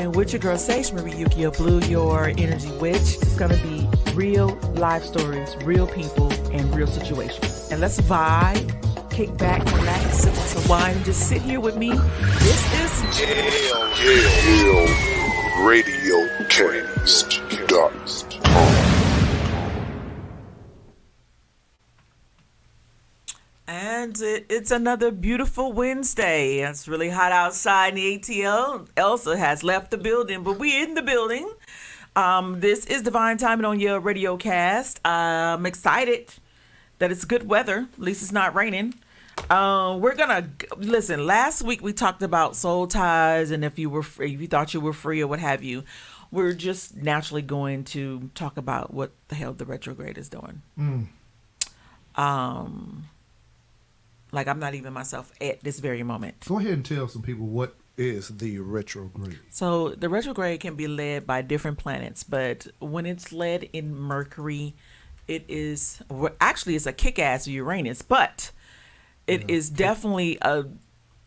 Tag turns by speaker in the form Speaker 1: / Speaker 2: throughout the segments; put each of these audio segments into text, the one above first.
Speaker 1: And with your girl Sage Marie Yukio Blue, your energy witch, it's going to be real life stories, real people, and real situations. And let's vibe, kick back, relax, sip on some wine, and just sit here with me. This is
Speaker 2: Yale Radiocast.
Speaker 1: And it's another beautiful Wednesday. It's really hot outside in the ATL. Elsa has left the building, but we're in the building. This is Divine Timing on Yale Radiocast. I'm excited that it's good weather. At least it's not raining. We're gonna listen. Last week we talked about soul ties, and if you thought you were free or what have you. We're just naturally going to talk about what the hell the retrograde is doing. Like I'm not even myself at this very moment.
Speaker 3: Go ahead and tell some people what is the retrograde.
Speaker 1: So the retrograde can be led by different planets, but when it's led in Mercury, it is actually it's a kick-ass Uranus, but it is definitely a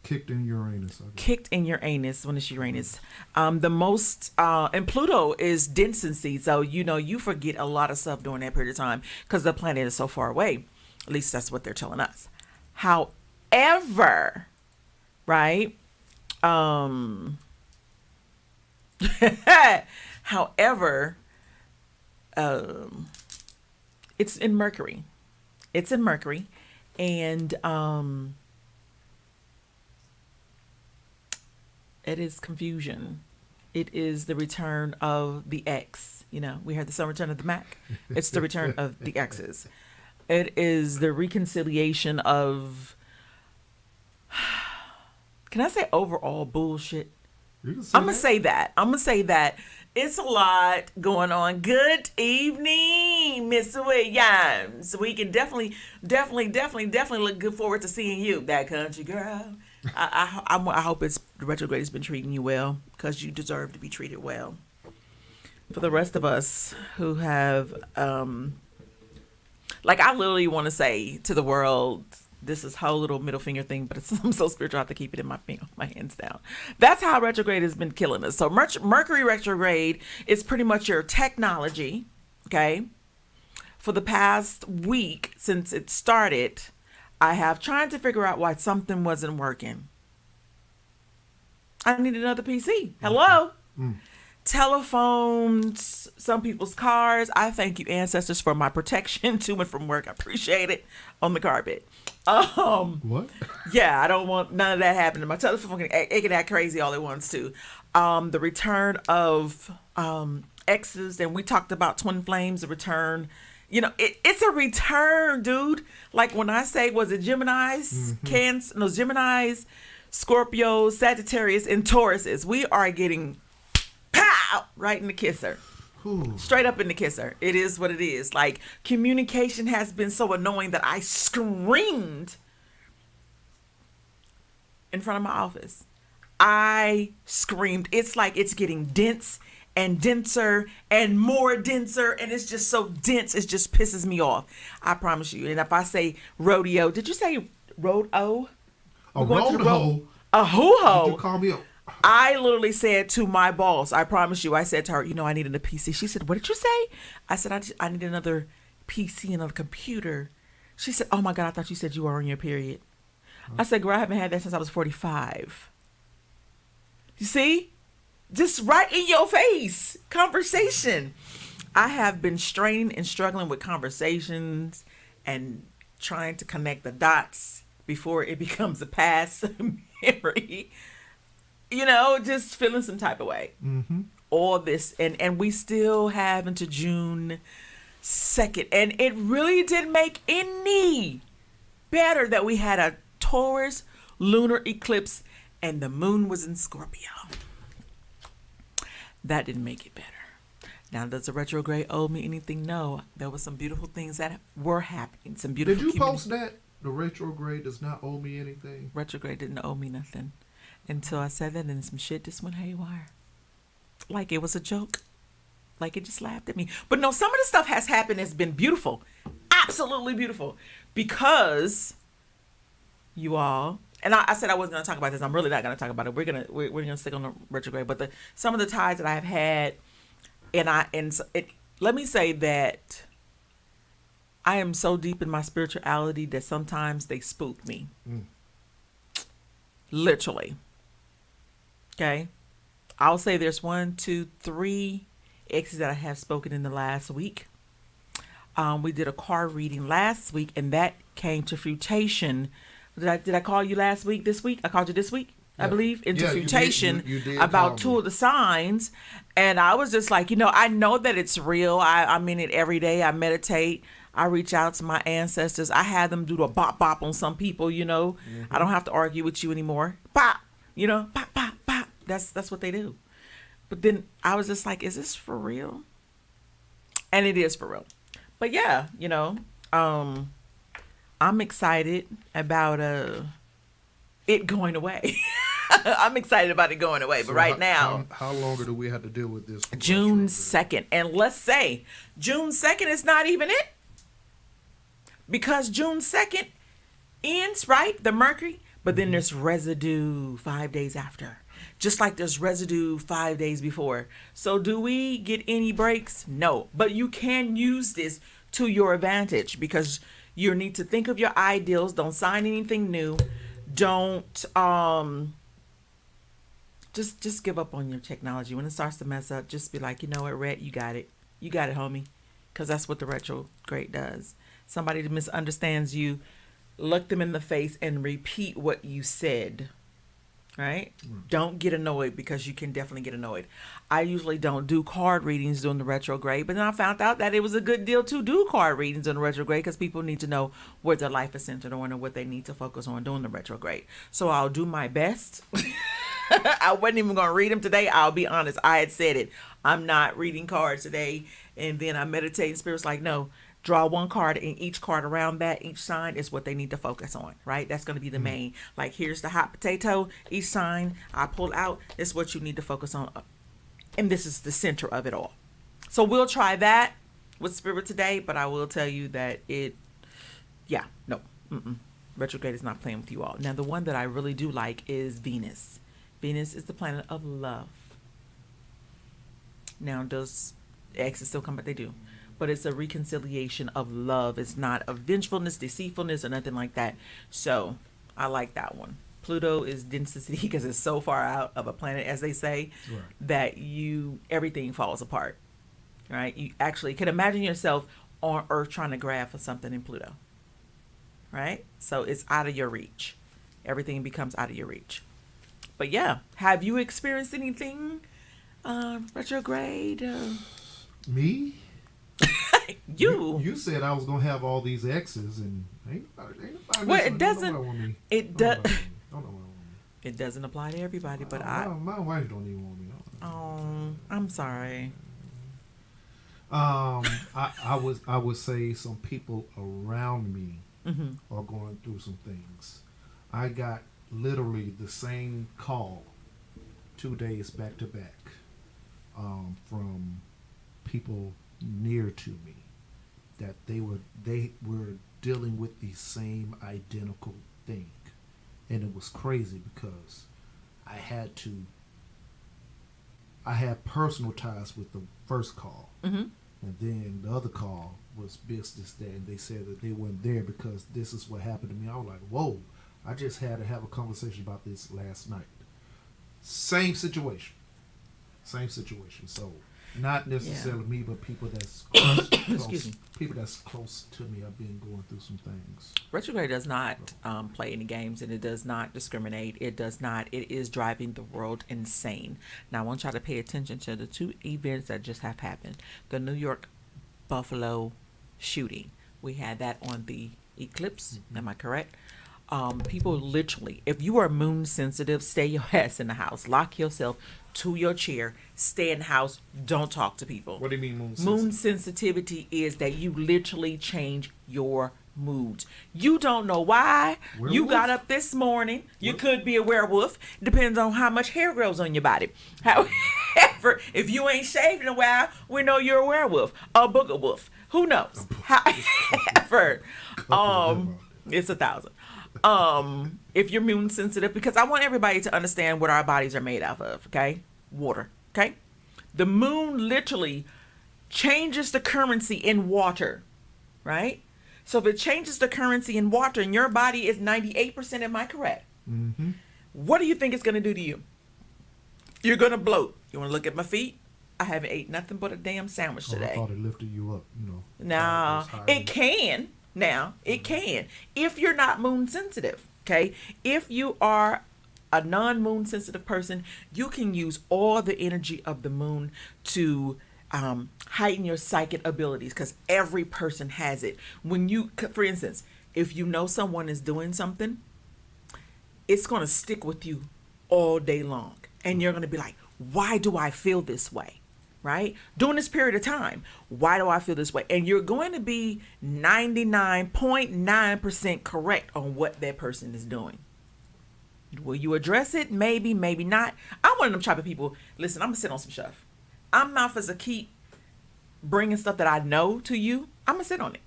Speaker 3: kicked in Uranus.
Speaker 1: Kicked in Uranus when it's Uranus. The most and Pluto is density, so you forget a lot of stuff during that period of time because the planet is so far away. At least that's what they're telling us. However, right? However, it's in Mercury. It's in Mercury, and it is confusion. It is the return of the X. We had the summer return of the Mac. It's the return of the X's. It is the reconciliation of, can I say overall bullshit? I'm going to say that. I'm going to say that it's a lot going on. Good evening, Mr. Williams. We can definitely look good forward to seeing you, that country girl. I hope the retrograde has been treating you well because you deserve to be treated well. For the rest of us who have, I literally want to say to the world, this is whole little middle finger thing, but I'm so spiritual I have to keep it in my hands down. That's how retrograde has been killing us. So Mercury retrograde is pretty much your technology, okay? For the past week since it started, I have tried to figure out why something wasn't working. I need another PC. Hello? Telephones, some people's cars. I thank you, ancestors, for my protection to and from work. I appreciate it. On the carpet.
Speaker 3: What?
Speaker 1: Yeah, I don't want none of that happening. My telephone can act crazy all it wants to. The return of exes, and we talked about twin flames. The return, it's a return, dude. Like when I say, was it Geminis, Cancer, no, Geminis, Scorpios, Sagittarius, and Tauruses. We are getting pow right in the kisser.
Speaker 3: Ooh.
Speaker 1: Straight up in the kisser. It is what it is. Like, communication has been so annoying that I screamed in front of my office. I screamed. It's like it's getting dense and denser and more denser, and it's just so dense, it just pisses me off. I promise you. And if I say rodeo, did you say road-o?
Speaker 3: A road-ho?
Speaker 1: A hoo-ho.
Speaker 3: Did you call me a...
Speaker 1: I literally said to my boss, I promise you, I said to her, I needed a PC. She said, what did you say? I said, I need another PC and a computer. She said, oh my God, I thought you said you were on your period. I said, girl, I haven't had that since I was 45. You see? Just right in your face. Conversation. I have been straining and struggling with conversations and trying to connect the dots before it becomes a past memory. Just feeling some type of way. All this. And we still have into June 2nd. And it really didn't make any better that we had a Taurus lunar eclipse and the moon was in Scorpio. That didn't make it better. Now, does the retrograde owe me anything? No. There were some beautiful things that were happening. Some beautiful.
Speaker 3: Did you post that? The retrograde does not owe me anything?
Speaker 1: Retrograde didn't owe me nothing. Until I said that, and some shit just went haywire. Like it was a joke. Like it just laughed at me. But no, some of the stuff has happened that's been beautiful. Absolutely beautiful. Because you all, and I said I wasn't going to talk about this. I'm really not going to talk about it. We're gonna stick on the retrograde. But some of the ties that I have had, let me say that I am so deep in my spirituality that sometimes they spook me. Literally. Okay. I'll say there's 1, 2, 3 exes that I have spoken in the last week. We did a card reading last week, and that came to fruition. Did I call you last week? This week? I called you this week, I believe, into fruition
Speaker 3: you did
Speaker 1: about 2 of the signs. And I was just like, I know that it's real. I'm in it every day. I meditate. I reach out to my ancestors. I had them do the bop bop on some people, I don't have to argue with you anymore. Bop, bop, bop, bop. That's what they do. But then I was just like, is this for real? And it is for real. But yeah, I'm excited about it going away. I'm excited about it going away. But right now,
Speaker 3: how longer do we have to deal with this?
Speaker 1: June 2nd. And let's say June 2nd is not even it. Because June 2nd ends, right? The Mercury. But then there's residue 5 days after. Just like there's residue 5 days before. So do we get any breaks? No. But you can use this to your advantage because you need to think of your ideals. Don't sign anything new. Don't just give up on your technology. When it starts to mess up, just be like, you know what, Rhett, you got it. You got it, homie. Because that's what the retrograde does. Somebody that misunderstands you, look them in the face and repeat what you said. Right? Don't get annoyed because you can definitely get annoyed. I usually don't do card readings during the retrograde, but then I found out that it was a good deal to do card readings during the retrograde because people need to know where their life is centered on and what they need to focus on during the retrograde. So I'll do my best. I wasn't even going to read them today. I'll be honest. I had said it. I'm not reading cards today. And then I meditate and Spirit's like, no. Draw one card, and each card around that, each sign is what they need to focus on, right? That's going to be the main. Like, here's the hot potato. Each sign I pull out is what you need to focus on. And this is the center of it all. So we'll try that with Spirit today, but I will tell you that retrograde is not playing with you all. Now, the one that I really do like is Venus. Venus is the planet of love. Now, does exes still come? But they do. But it's a reconciliation of love. It's not of vengefulness, deceitfulness, or nothing like that. So I like that one. Pluto is density because it's so far out of a planet, as they say, that everything falls apart. Right? You actually can imagine yourself on Earth trying to grab for something in Pluto. Right? So it's out of your reach. Everything becomes out of your reach. But yeah, have you experienced anything retrograde?
Speaker 3: Me?
Speaker 1: You
Speaker 3: said I was gonna have all these exes, and ain't nobody
Speaker 1: well, it
Speaker 3: doesn't
Speaker 1: it doesn't apply to everybody, but
Speaker 3: my wife don't even want me.
Speaker 1: I'm sorry.
Speaker 3: I would say some people around me are going through some things. I got literally the same call 2 days back to back from people near to me that they were dealing with the same identical thing, and it was crazy because I had personal ties with the first call, and then the other call was business day, and they said that they weren't there because this is what happened to me. I was like, whoa, I just had to have a conversation about this last night. Same situation. So not necessarily me, but people that's close, people that's close to me. I've been going through some things.
Speaker 1: Retrograde does not play any games, and it does not discriminate. It is driving the world insane. Now, I want y'all to pay attention to the 2 events that just have happened. The New York Buffalo shooting. We had that on the eclipse. Am I correct? People literally, if you are moon sensitive, stay your ass in the house. Lock yourself to your chair. Stay in the house. Don't talk to people.
Speaker 3: What do you mean moon sensitive?
Speaker 1: Moon sensitivity is that you literally change your moods. You don't know why. Werewolf? You got up this morning. You could be a werewolf. Depends on how much hair grows on your body. However, if you ain't shaved in a while, we know you're a werewolf. A booger wolf. Who knows? However, it's 1,000. If you're moon sensitive, because I want everybody to understand what our bodies are made out of, okay? Water, okay? The moon literally changes the currency in water, right? So if it changes the currency in water and your body is 98%, am I correct?
Speaker 3: Mm-hmm.
Speaker 1: What do you think it's going to do to you? You're going to bloat. You want to look at my feet? I haven't ate nothing but a damn sandwich
Speaker 3: I
Speaker 1: today.
Speaker 3: thought it lifted you up, you know.
Speaker 1: No, it can. Now, it can. If you're not moon sensitive, okay? If you are a non-moon sensitive person, you can use all the energy of the moon to heighten your psychic abilities, because every person has it. When you, for instance, if you know someone is doing something, it's going to stick with you all day long. And you're going to be like, why do I feel this way? Right? During this period of time, why do I feel this way? And you're going to be 99.9% correct on what that person is doing. Will you address it? Maybe, maybe not. I'm one of them type of people. Listen, I'm going to sit on some stuff. I'm not for to keep bringing stuff that I know to you. I'm going to sit on it.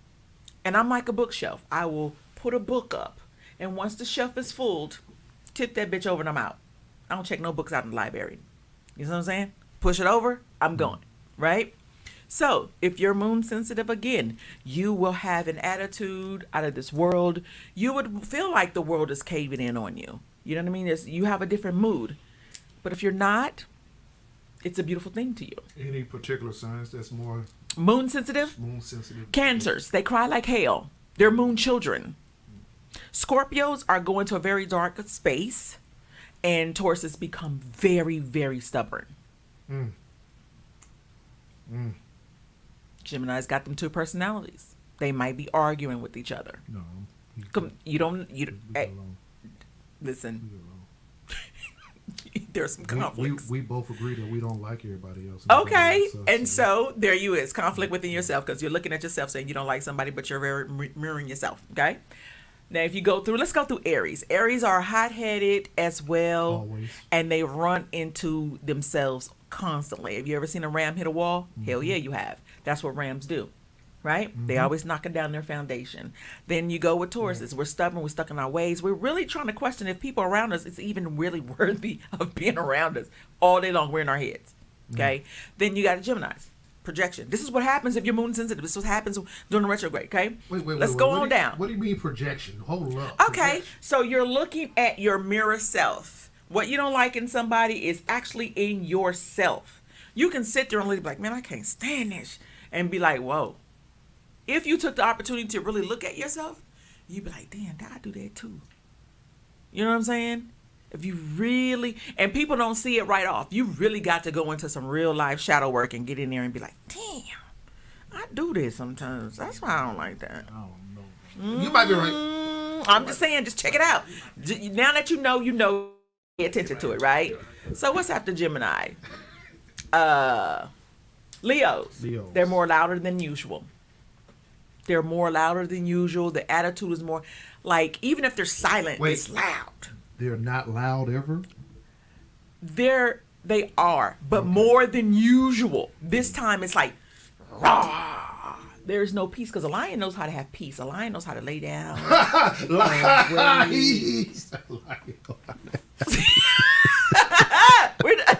Speaker 1: And I'm like a bookshelf. I will put a book up. And once the shelf is full, tip that bitch over and I'm out. I don't check no books out in the library. You know what I'm saying? Push it over, I'm going. Right? So, if you're moon sensitive again, you will have an attitude out of this world. You would feel like the world is caving in on you. You know what I mean? You have a different mood. But if you're not, it's a beautiful thing to you.
Speaker 3: Any particular signs that's more
Speaker 1: moon sensitive?
Speaker 3: moon sensitive?
Speaker 1: Cancers. They cry like hell. They're moon children. Scorpios are going to a very dark space. And Tauruses become very, very stubborn. Gemini's got them two personalities. They might be arguing with each other.
Speaker 3: No.
Speaker 1: Hey, listen. There's some conflicts.
Speaker 3: We both agree that we don't like everybody else.
Speaker 1: Okay. And so there you is. Conflict within yourself, because you're looking at yourself saying you don't like somebody, but you're very mirroring yourself. Okay. Now, if you go through, let's go through Aries. Aries are hot-headed as well.
Speaker 3: Always.
Speaker 1: And they run into themselves constantly. Have you ever seen a ram hit a wall? Mm-hmm. Hell yeah, you have. That's what rams do, right? Mm-hmm. They always knocking down their foundation. Then you go with Tauruses. We're stubborn. We're stuck in our ways. We're really trying to question if people around us is even really worthy of being around us. All day long, we're in our heads, okay? Then you got Geminis. Projection. This is what happens if you're moon sensitive. This is what happens during the retrograde, okay? Let's go on down.
Speaker 3: What do you mean projection? Hold up.
Speaker 1: Okay,
Speaker 3: projection.
Speaker 1: So you're looking at your mirror self. What you don't like in somebody is actually in yourself. You can sit there and be like, man, I can't stand this. And be like, whoa. If you took the opportunity to really look at yourself, you'd be like, damn, I do that too. You know what I'm saying? If you really, and people don't see it right off, you really got to go into some real life shadow work and get in there and be like, damn, I do this sometimes. That's why I don't like that.
Speaker 3: I don't know. You might be right.
Speaker 1: I'm just saying, just check it out. Now that you know, pay attention to it, right? So what's after Gemini? Leos. They're more louder than usual. They're more louder than usual. The attitude is more, like, even if they're silent, it's loud.
Speaker 3: They're not loud ever?
Speaker 1: They are, but okay. More than usual. This time it's like, rah. There's no peace, because a lion knows how to have peace. A lion knows how to lay down.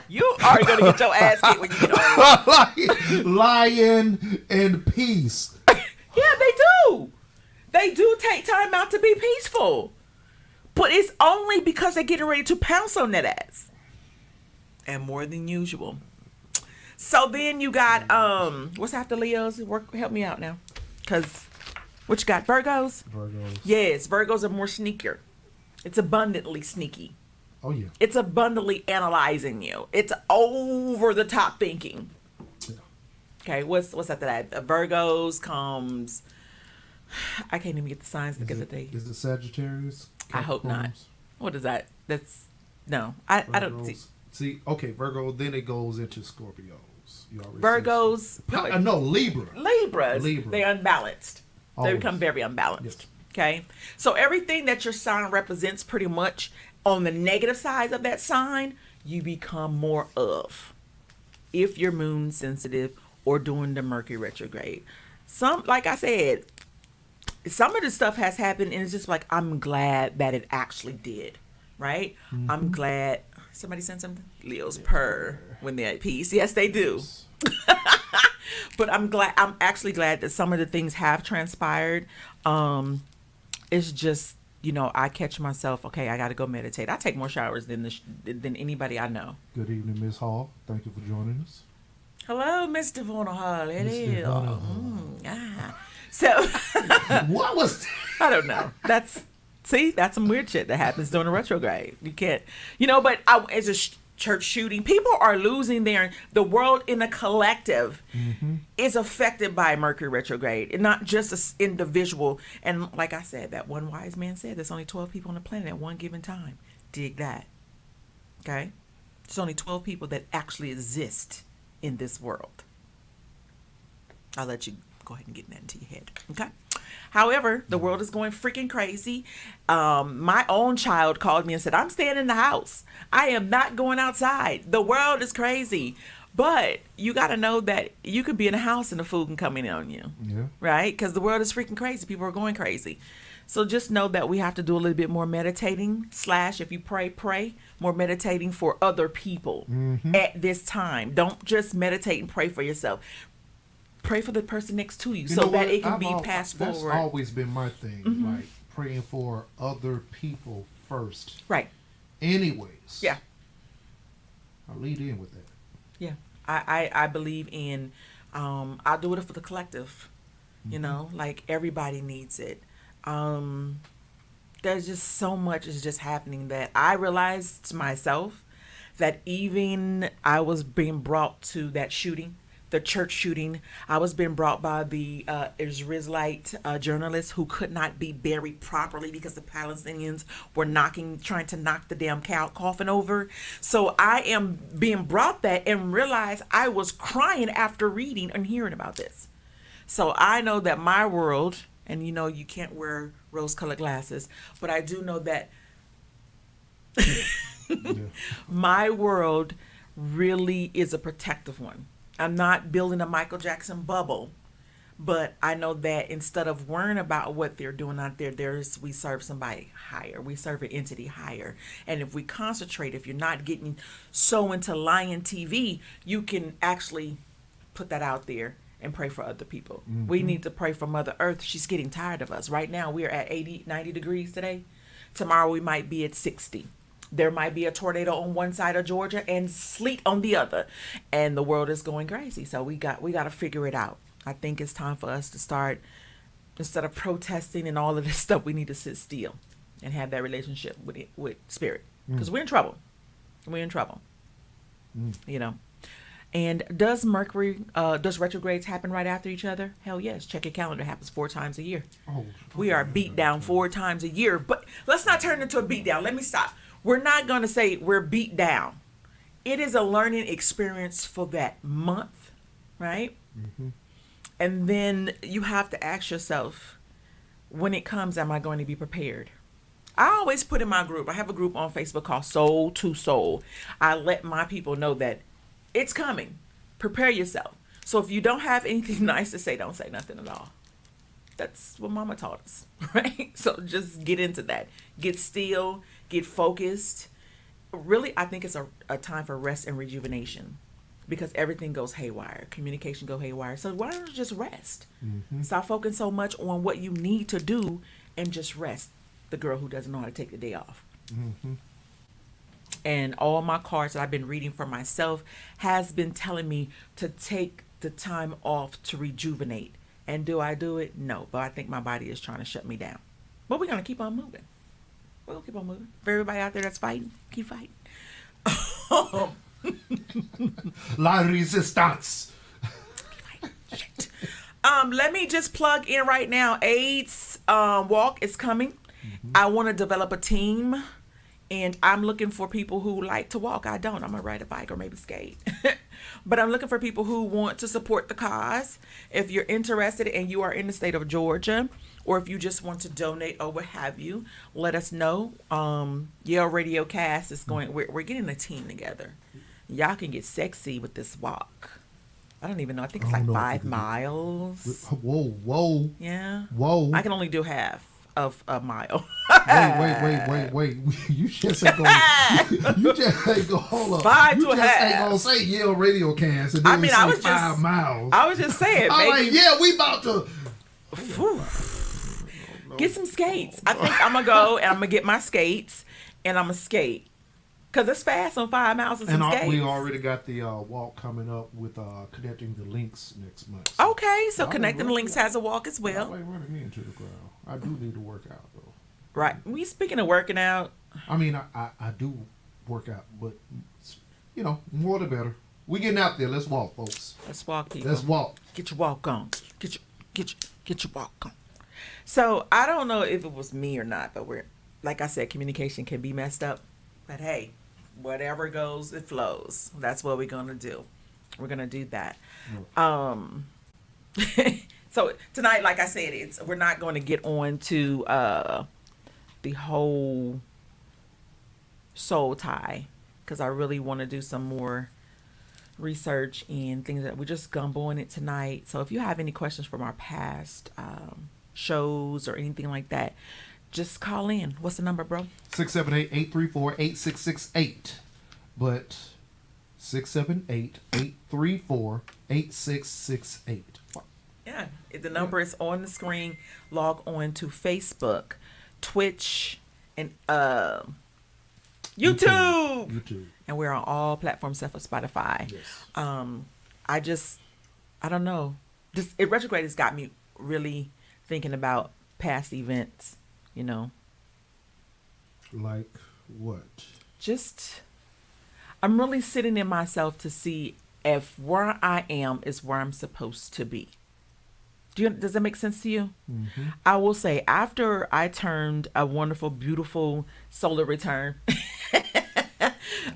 Speaker 1: You are going to get your ass kicked when you get home.
Speaker 3: Lion and peace.
Speaker 1: Yeah, they do. They do take time out to be peaceful. But it's only because they're getting ready to pounce on that ass. And more than usual. So then you got, what's after Leos? Help me out now. Because, what you got? Virgos?
Speaker 3: Virgos.
Speaker 1: Yes, Virgos are more sneakier. It's abundantly sneaky.
Speaker 3: Oh, yeah.
Speaker 1: It's abundantly analyzing you. It's over the top thinking. Yeah. Okay, what's after that? Virgos comes, I can't even get the signs together today.
Speaker 3: Is it Sagittarius?
Speaker 1: I hope not. What is that? That's no. I don't
Speaker 3: see. Okay, Virgo. Then it goes into Scorpios. You already
Speaker 1: Virgos.
Speaker 3: No, Libra.
Speaker 1: Libras. They're unbalanced.
Speaker 3: Always.
Speaker 1: They become very unbalanced.
Speaker 3: Yes.
Speaker 1: Okay. So everything that your sign represents, pretty much on the negative side of that sign, you become more of. If you're moon sensitive or doing the Mercury retrograde, like I said, some of the stuff has happened, and it's just like, I'm glad that it actually did, right? I'm glad. Somebody sent something. Leos purr when they're at peace. Yes, they do. But I'm actually glad that some of the things have transpired. It's just, I catch myself, okay, I got to go meditate. I take more showers than anybody I know.
Speaker 3: Good evening, Miss Hall. Thank you for joining us.
Speaker 1: Hello, Mr. Vaughn Hall.
Speaker 3: Devona Hall.
Speaker 1: So,
Speaker 3: What was that?
Speaker 1: I don't know. That's some weird shit that happens during a retrograde. You can't, but as a church shooting, people are losing the world in a collective is affected by Mercury retrograde, and not just an individual. And like I said, that one wise man said there's only 12 people on the planet at one given time. Dig that. Okay? There's only 12 people that actually exist in this world. I'll let you go ahead and get that into your head. Okay? However, the world is going freaking crazy. My own child called me and said, I'm staying in the house. I am not going outside. The world is crazy. But you got to know that you could be in a house and the food can come in on you.
Speaker 3: Yeah.
Speaker 1: Right? Because the world is freaking crazy. People are going crazy. So just know that we have to do a little bit more meditating / if you pray, more meditating for other people at this time. Don't just meditate and pray for yourself. Pray for the person next to you so that it can be passed forward.
Speaker 3: That's always been my thing, like praying for other people first.
Speaker 1: Right.
Speaker 3: Anyways.
Speaker 1: Yeah.
Speaker 3: I'll lead in with that.
Speaker 1: Yeah. I believe in, I'll do it for the collective, like everybody needs it. There's just so much is just happening that I realized to myself that even I was being brought to that shooting, the church shooting. I was being brought by the Israelite journalists who could not be buried properly because the Palestinians were trying to knock the damn coffin over. So I am being brought that and realized I was crying after reading and hearing about this. So I know that my world, and you can't wear rose-colored glasses, but I do know that my world really is a protective one. I'm not building a Michael Jackson bubble, but I know that instead of worrying about what they're doing out there, we serve somebody higher. We serve an entity higher. And if we concentrate, if you're not getting so into lying TV, you can actually put that out there and pray for other people. We need to pray for Mother Earth. She's getting tired of us. Right now, we're at 80, 90 degrees today. Tomorrow, we might be at 60. There might be a tornado on one side of Georgia and sleet on the other, and the world is going crazy. So we got to figure it out. I think it's time for us to start, instead of protesting and all of this stuff, we need to sit still and have that relationship with spirit, because we're in trouble. We're in trouble. And does retrogrades happen right after each other? Hell yes. Check your calendar. It happens 4 times a year. We are beat down 4 times a year. But let's not turn it into a beat down. Let me stop. We're not going to say we're beat down. It is a learning experience for that month, right? And then you have to ask yourself, when it comes, am I going to be prepared? I always put in my group, I have a group on Facebook called Soul to Soul. I let my people know that it's coming. Prepare yourself. So if you don't have anything nice to say, don't say nothing at all. That's what Mama taught us, right? So just get into that. Get still, get focused. Really, I think it's a time for rest and rejuvenation, because everything goes haywire. Communication go haywire. So why don't you just rest? Stop focusing so much on what you need to do and just rest. The girl who doesn't know how to take the day off. And all my cards that I've been reading for myself has been telling me to take the time off to rejuvenate. And do I do it? No. But I think my body is trying to shut me down. But we're going to keep on moving. We're going to keep on moving. For everybody out there that's fighting, keep fighting.
Speaker 3: La resistance.
Speaker 1: Shit. Let me just plug in right now. AIDS walk is coming. I want to develop a team. And I'm looking for people who like to walk. I don't. I'm going to ride a bike or maybe skate. But I'm looking for people who want to support the cause. If you're interested and you are in the state of Georgia, or if you just want to donate or what have you, let us know. Yale Radiocast is going. We're getting a team together. Y'all can get sexy with this walk. I don't even know. I think
Speaker 3: I
Speaker 1: it's
Speaker 3: don't
Speaker 1: like
Speaker 3: know if
Speaker 1: 5
Speaker 3: you can
Speaker 1: miles.
Speaker 3: Whoa.
Speaker 1: Yeah.
Speaker 3: Whoa.
Speaker 1: I can only do half of a mile.
Speaker 3: Wait. You just ain't gonna. You just ain't gonna hold up.
Speaker 1: 5
Speaker 3: You
Speaker 1: to a
Speaker 3: just ain't
Speaker 1: half.
Speaker 3: gonna say Yale Radiocast and then
Speaker 1: I mean, I
Speaker 3: say
Speaker 1: was
Speaker 3: 5 miles.
Speaker 1: I was just saying,
Speaker 3: I'm like,
Speaker 1: maybe
Speaker 3: yeah, we about to.
Speaker 1: Whew. Get some skates. I think I'm gonna go and I'm gonna get my skates and I'm gonna skate. Cause it's fast on 5 miles of some
Speaker 3: And
Speaker 1: skates.
Speaker 3: we already got the walk coming up with connecting the links next month. So
Speaker 1: Okay, so
Speaker 3: y'all
Speaker 1: Connecting the
Speaker 3: ain't
Speaker 1: Links has a walk as well.
Speaker 3: Y'all ain't running me into the ground. I do need to work out though.
Speaker 1: Right. We speaking of working out.
Speaker 3: I mean, I do work out, but more the better. We getting out there. Let's walk, folks.
Speaker 1: Let's walk, people.
Speaker 3: Let's walk.
Speaker 1: Get your walk on. Get your walk on. So I don't know if it was me or not, but like I said, communication can be messed up. But hey, whatever goes, it flows. That's what we're gonna do. We're gonna do that. So tonight, like I said, we're not going to get on to the whole soul tie because I really want to do some more research and things that we're just gumboing it tonight. So if you have any questions from our past shows or anything like that, just call in. What's the number, bro?
Speaker 3: 678-834-8668. But 678-834-8668.
Speaker 1: Yeah, the number is on the screen. Log on to Facebook, Twitch, and YouTube. And we're on all platforms except for Spotify.
Speaker 3: Yes.
Speaker 1: I don't know. Retrograde has got me really thinking about past events,
Speaker 3: Like what?
Speaker 1: I'm really sitting in myself to see if where I am is where I'm supposed to be. Does that make sense to you?
Speaker 3: Mm-hmm.
Speaker 1: I will say, after I turned a wonderful, beautiful solar return,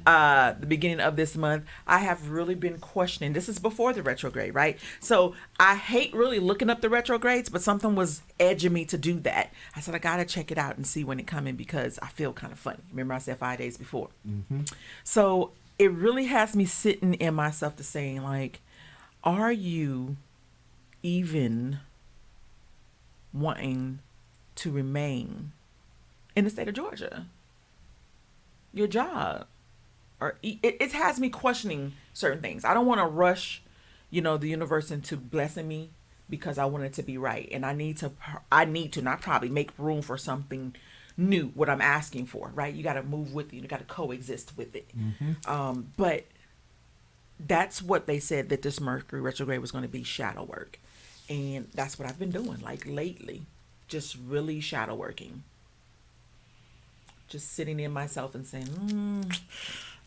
Speaker 1: the beginning of this month, I have really been questioning. This is before the retrograde, right? So I hate really looking up the retrogrades, but something was edging me to do that. I said, I got to check it out and see when it coming because I feel kind of funny. Remember I said 5 days before.
Speaker 3: Mm-hmm.
Speaker 1: So it really has me sitting in myself to saying, like, are you even wanting to remain in the state of Georgia? Your job, or it has me questioning certain things. I don't want to rush, the universe into blessing me because I want it to be right, and I need to not probably make room for something new. What I'm asking for, right? You got to move with it. You got to coexist with it.
Speaker 3: Mm-hmm.
Speaker 1: But that's what they said, that this Mercury retrograde was going to be shadow work. And that's what I've been doing, like lately, just really shadow working. Just sitting in myself and saying,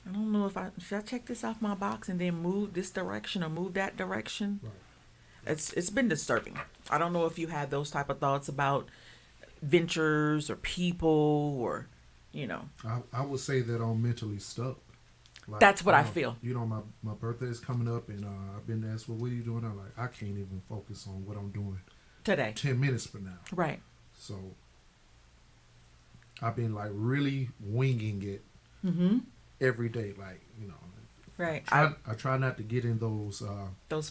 Speaker 1: I don't know should I check this off my box and then move this direction or move that direction?
Speaker 3: Right.
Speaker 1: It's been disturbing. I don't know if you have those type of thoughts about ventures or people or,
Speaker 3: I would say that I'm mentally stuck. Like,
Speaker 1: that's what I feel.
Speaker 3: My birthday is coming up, and I've been asked, well, what are you doing? I'm like, I can't even focus on what I'm doing
Speaker 1: Today.
Speaker 3: 10 minutes from now.
Speaker 1: Right.
Speaker 3: So I've been like really winging it every day. Like,
Speaker 1: Right.
Speaker 3: I try not to get in those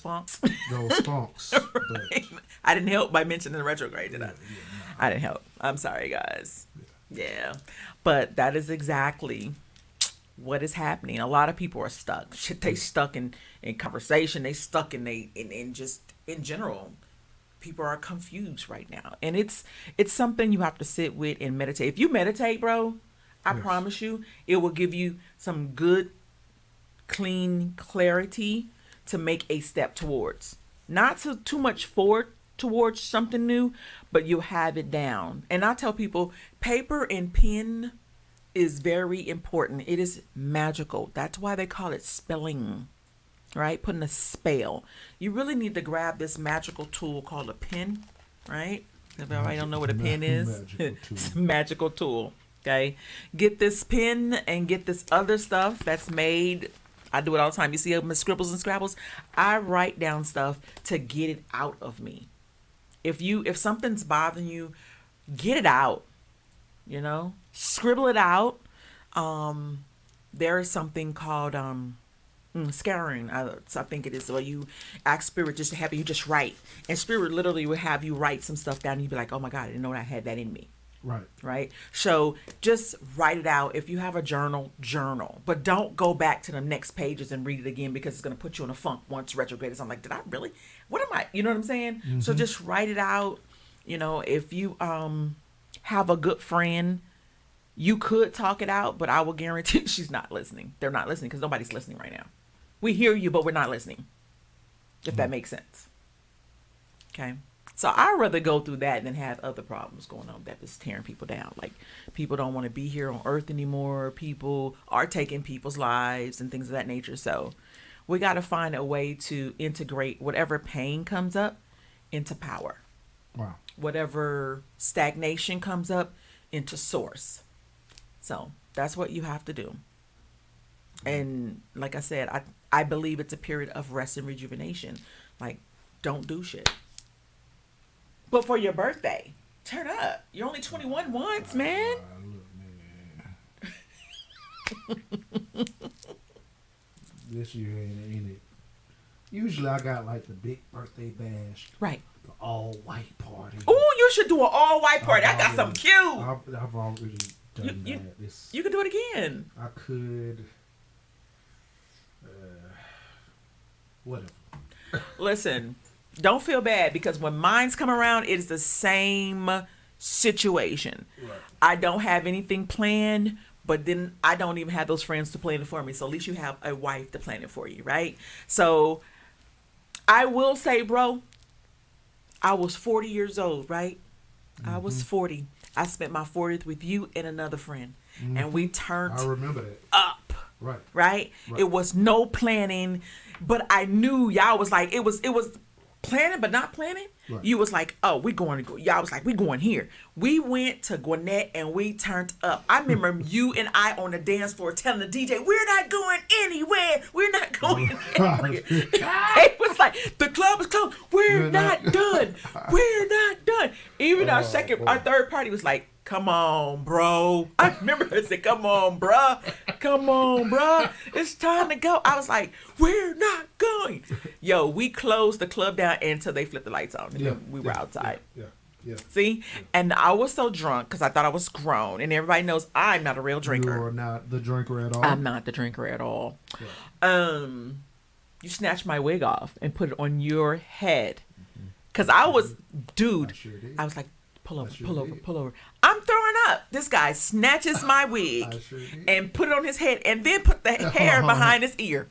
Speaker 1: funks.
Speaker 3: those funks.
Speaker 1: Right.
Speaker 3: But
Speaker 1: I didn't help by mentioning the retrograde, did I?
Speaker 3: no.
Speaker 1: I didn't help. I'm sorry, guys. Yeah. But that is exactly what is happening. A lot of people are stuck. They stuck in conversation. They stuck in just in general. People are confused right now. And it's something you have to sit with and meditate. If you meditate, bro, I promise you, it will give you some good, clean clarity to make a step towards. Not too much forward towards something new, but you'll have it down. And I tell people, paper and pen is very important. It is magical. That's why they call it spelling, right? Putting a spell. You really need to grab this magical tool called a pen, right? If everybody don't know what a pen is, it's a magical tool. Okay, get this pen and get this other stuff that's made. I do it all the time. You see my scribbles and scrabbles. I write down stuff to get it out of me. If something's bothering you, get it out. Scribble it out. There is something called Scouring. I think it is where you ask spirit just to have you just write, and spirit literally will have you write some stuff down. And you'd be like, oh my God, I didn't know I had that in me.
Speaker 3: Right.
Speaker 1: Right. So just write it out. If you have a journal, but don't go back to the next pages and read it again, because it's going to put you in a funk once retrograde is. I'm like, did I really? What am I? You know what I'm saying?
Speaker 3: Mm-hmm.
Speaker 1: So just write it out. You know, if you have a good friend, you could talk it out, but I will guarantee she's not listening. They're not listening because nobody's listening right now. We hear you, but we're not listening. If that makes sense. Okay. So I'd rather go through that than have other problems going on that is tearing people down. Like people don't want to be here on earth anymore. People are taking people's lives and things of that nature. So we got to find a way to integrate whatever pain comes up into power.
Speaker 3: Wow.
Speaker 1: Whatever stagnation comes up into source. So that's what you have to do. And like I said, I believe it's a period of rest and rejuvenation. Like, don't do shit. But for your birthday, turn up. You're only 21 once, man.
Speaker 3: Look, man. This year ain't it. Usually I got like the big birthday bash.
Speaker 1: Right.
Speaker 3: The all white party.
Speaker 1: Oh, you should do an all white party. I got something cute.
Speaker 3: I've already done that.
Speaker 1: You could do it again.
Speaker 3: I could. Whatever.
Speaker 1: Listen, don't feel bad, because when mines come around, it is the same situation.
Speaker 3: Right.
Speaker 1: I don't have anything planned, but then I don't even have those friends to plan it for me. So at least you have a wife to plan it for you, right? So I will say, bro, I was 40 years old, right? I was 40. I spent my 40th with you and another friend. And we turned
Speaker 3: I remember that.
Speaker 1: up.
Speaker 3: Right.
Speaker 1: Right? It was no planning, but I knew y'all was like, it was planning but not planning.
Speaker 3: Right.
Speaker 1: You was like, oh, we going to go. Y'all was like, we going here. We went to Gwinnett and we turned up. I remember you and I on the dance floor telling the DJ, we're not going anywhere. We're not going anywhere. It was like, the club is closed. We're not done. We're not done. Even our third party was like, come on, bro. I remember her said, come on, bruh. Come on, bruh. It's time to go. I was like, we're not going. Yo, we closed the club down until they flipped the lights on. And then we were outside.
Speaker 3: Yeah.
Speaker 1: See? And I was so drunk because I thought I was grown. And everybody knows I'm not a real drinker.
Speaker 3: You are not the drinker at all.
Speaker 1: I'm not the drinker at all. Yeah. You snatched my wig off and put it on your head. Because I was, dude, I was like, pull over. I'm throwing up. This guy snatches my wig and put it on his head and then put the hair behind his ear.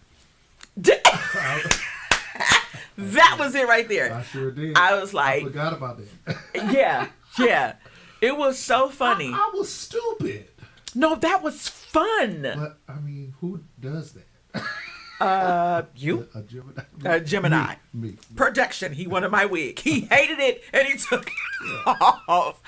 Speaker 1: That was it right there.
Speaker 3: I sure did.
Speaker 1: I was like,
Speaker 3: I forgot about that.
Speaker 1: yeah. It was so funny.
Speaker 3: I was stupid.
Speaker 1: No, that was fun.
Speaker 3: But, I mean, who does that?
Speaker 1: You?
Speaker 3: A Gemini?
Speaker 1: Gemini.
Speaker 3: Me.
Speaker 1: Projection. He wanted my wig. He hated it and he took it off.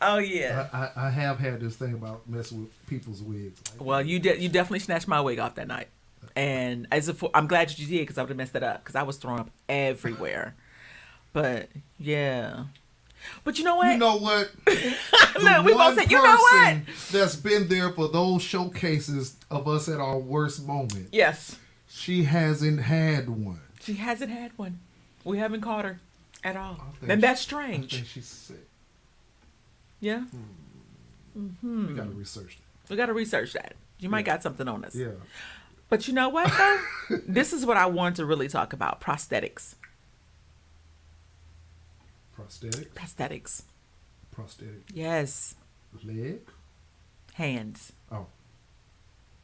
Speaker 1: Oh, yeah.
Speaker 3: I have had this thing about messing with people's wigs. Like,
Speaker 1: well, you definitely snatched my wig off that night. And I'm glad that you did, because I would have messed it up, because I was throwing up everywhere. But, yeah. But you know what?
Speaker 3: You know what?
Speaker 1: Look, we both said, you know what?
Speaker 3: That's been there for those showcases of us at our worst moment.
Speaker 1: Yes.
Speaker 3: She hasn't had one.
Speaker 1: She hasn't had one. We haven't caught her at all. And that's strange.
Speaker 3: I think she's sick.
Speaker 1: Yeah?
Speaker 3: Mm-hmm. We got to research that.
Speaker 1: We got to research that. You might got something on us.
Speaker 3: Yeah.
Speaker 1: But you know what, though? This is what I want to really talk about. Prosthetics. Prosthetics.
Speaker 3: Prosthetic.
Speaker 1: Yes.
Speaker 3: Leg?
Speaker 1: Hands.
Speaker 3: Oh.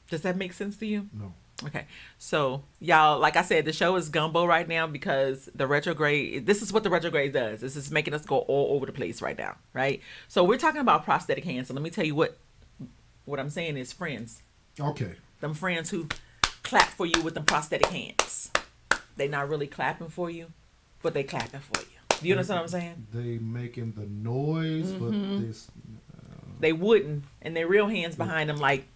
Speaker 1: Does that make sense to you?
Speaker 3: No.
Speaker 1: Okay. So, y'all, like I said, the show is gumbo right now because the retrograde, this is what the retrograde does. This is making us go all over the place right now, right? So we're talking about prosthetic hands. So let me tell you what I'm saying is friends.
Speaker 3: Okay.
Speaker 1: Them friends who clap for you with them prosthetic hands. They not really clapping for you, but they clapping for you. Do you understand what I'm saying?
Speaker 3: They making the noise, but this...
Speaker 1: They wouldn't, and their real hands behind them like,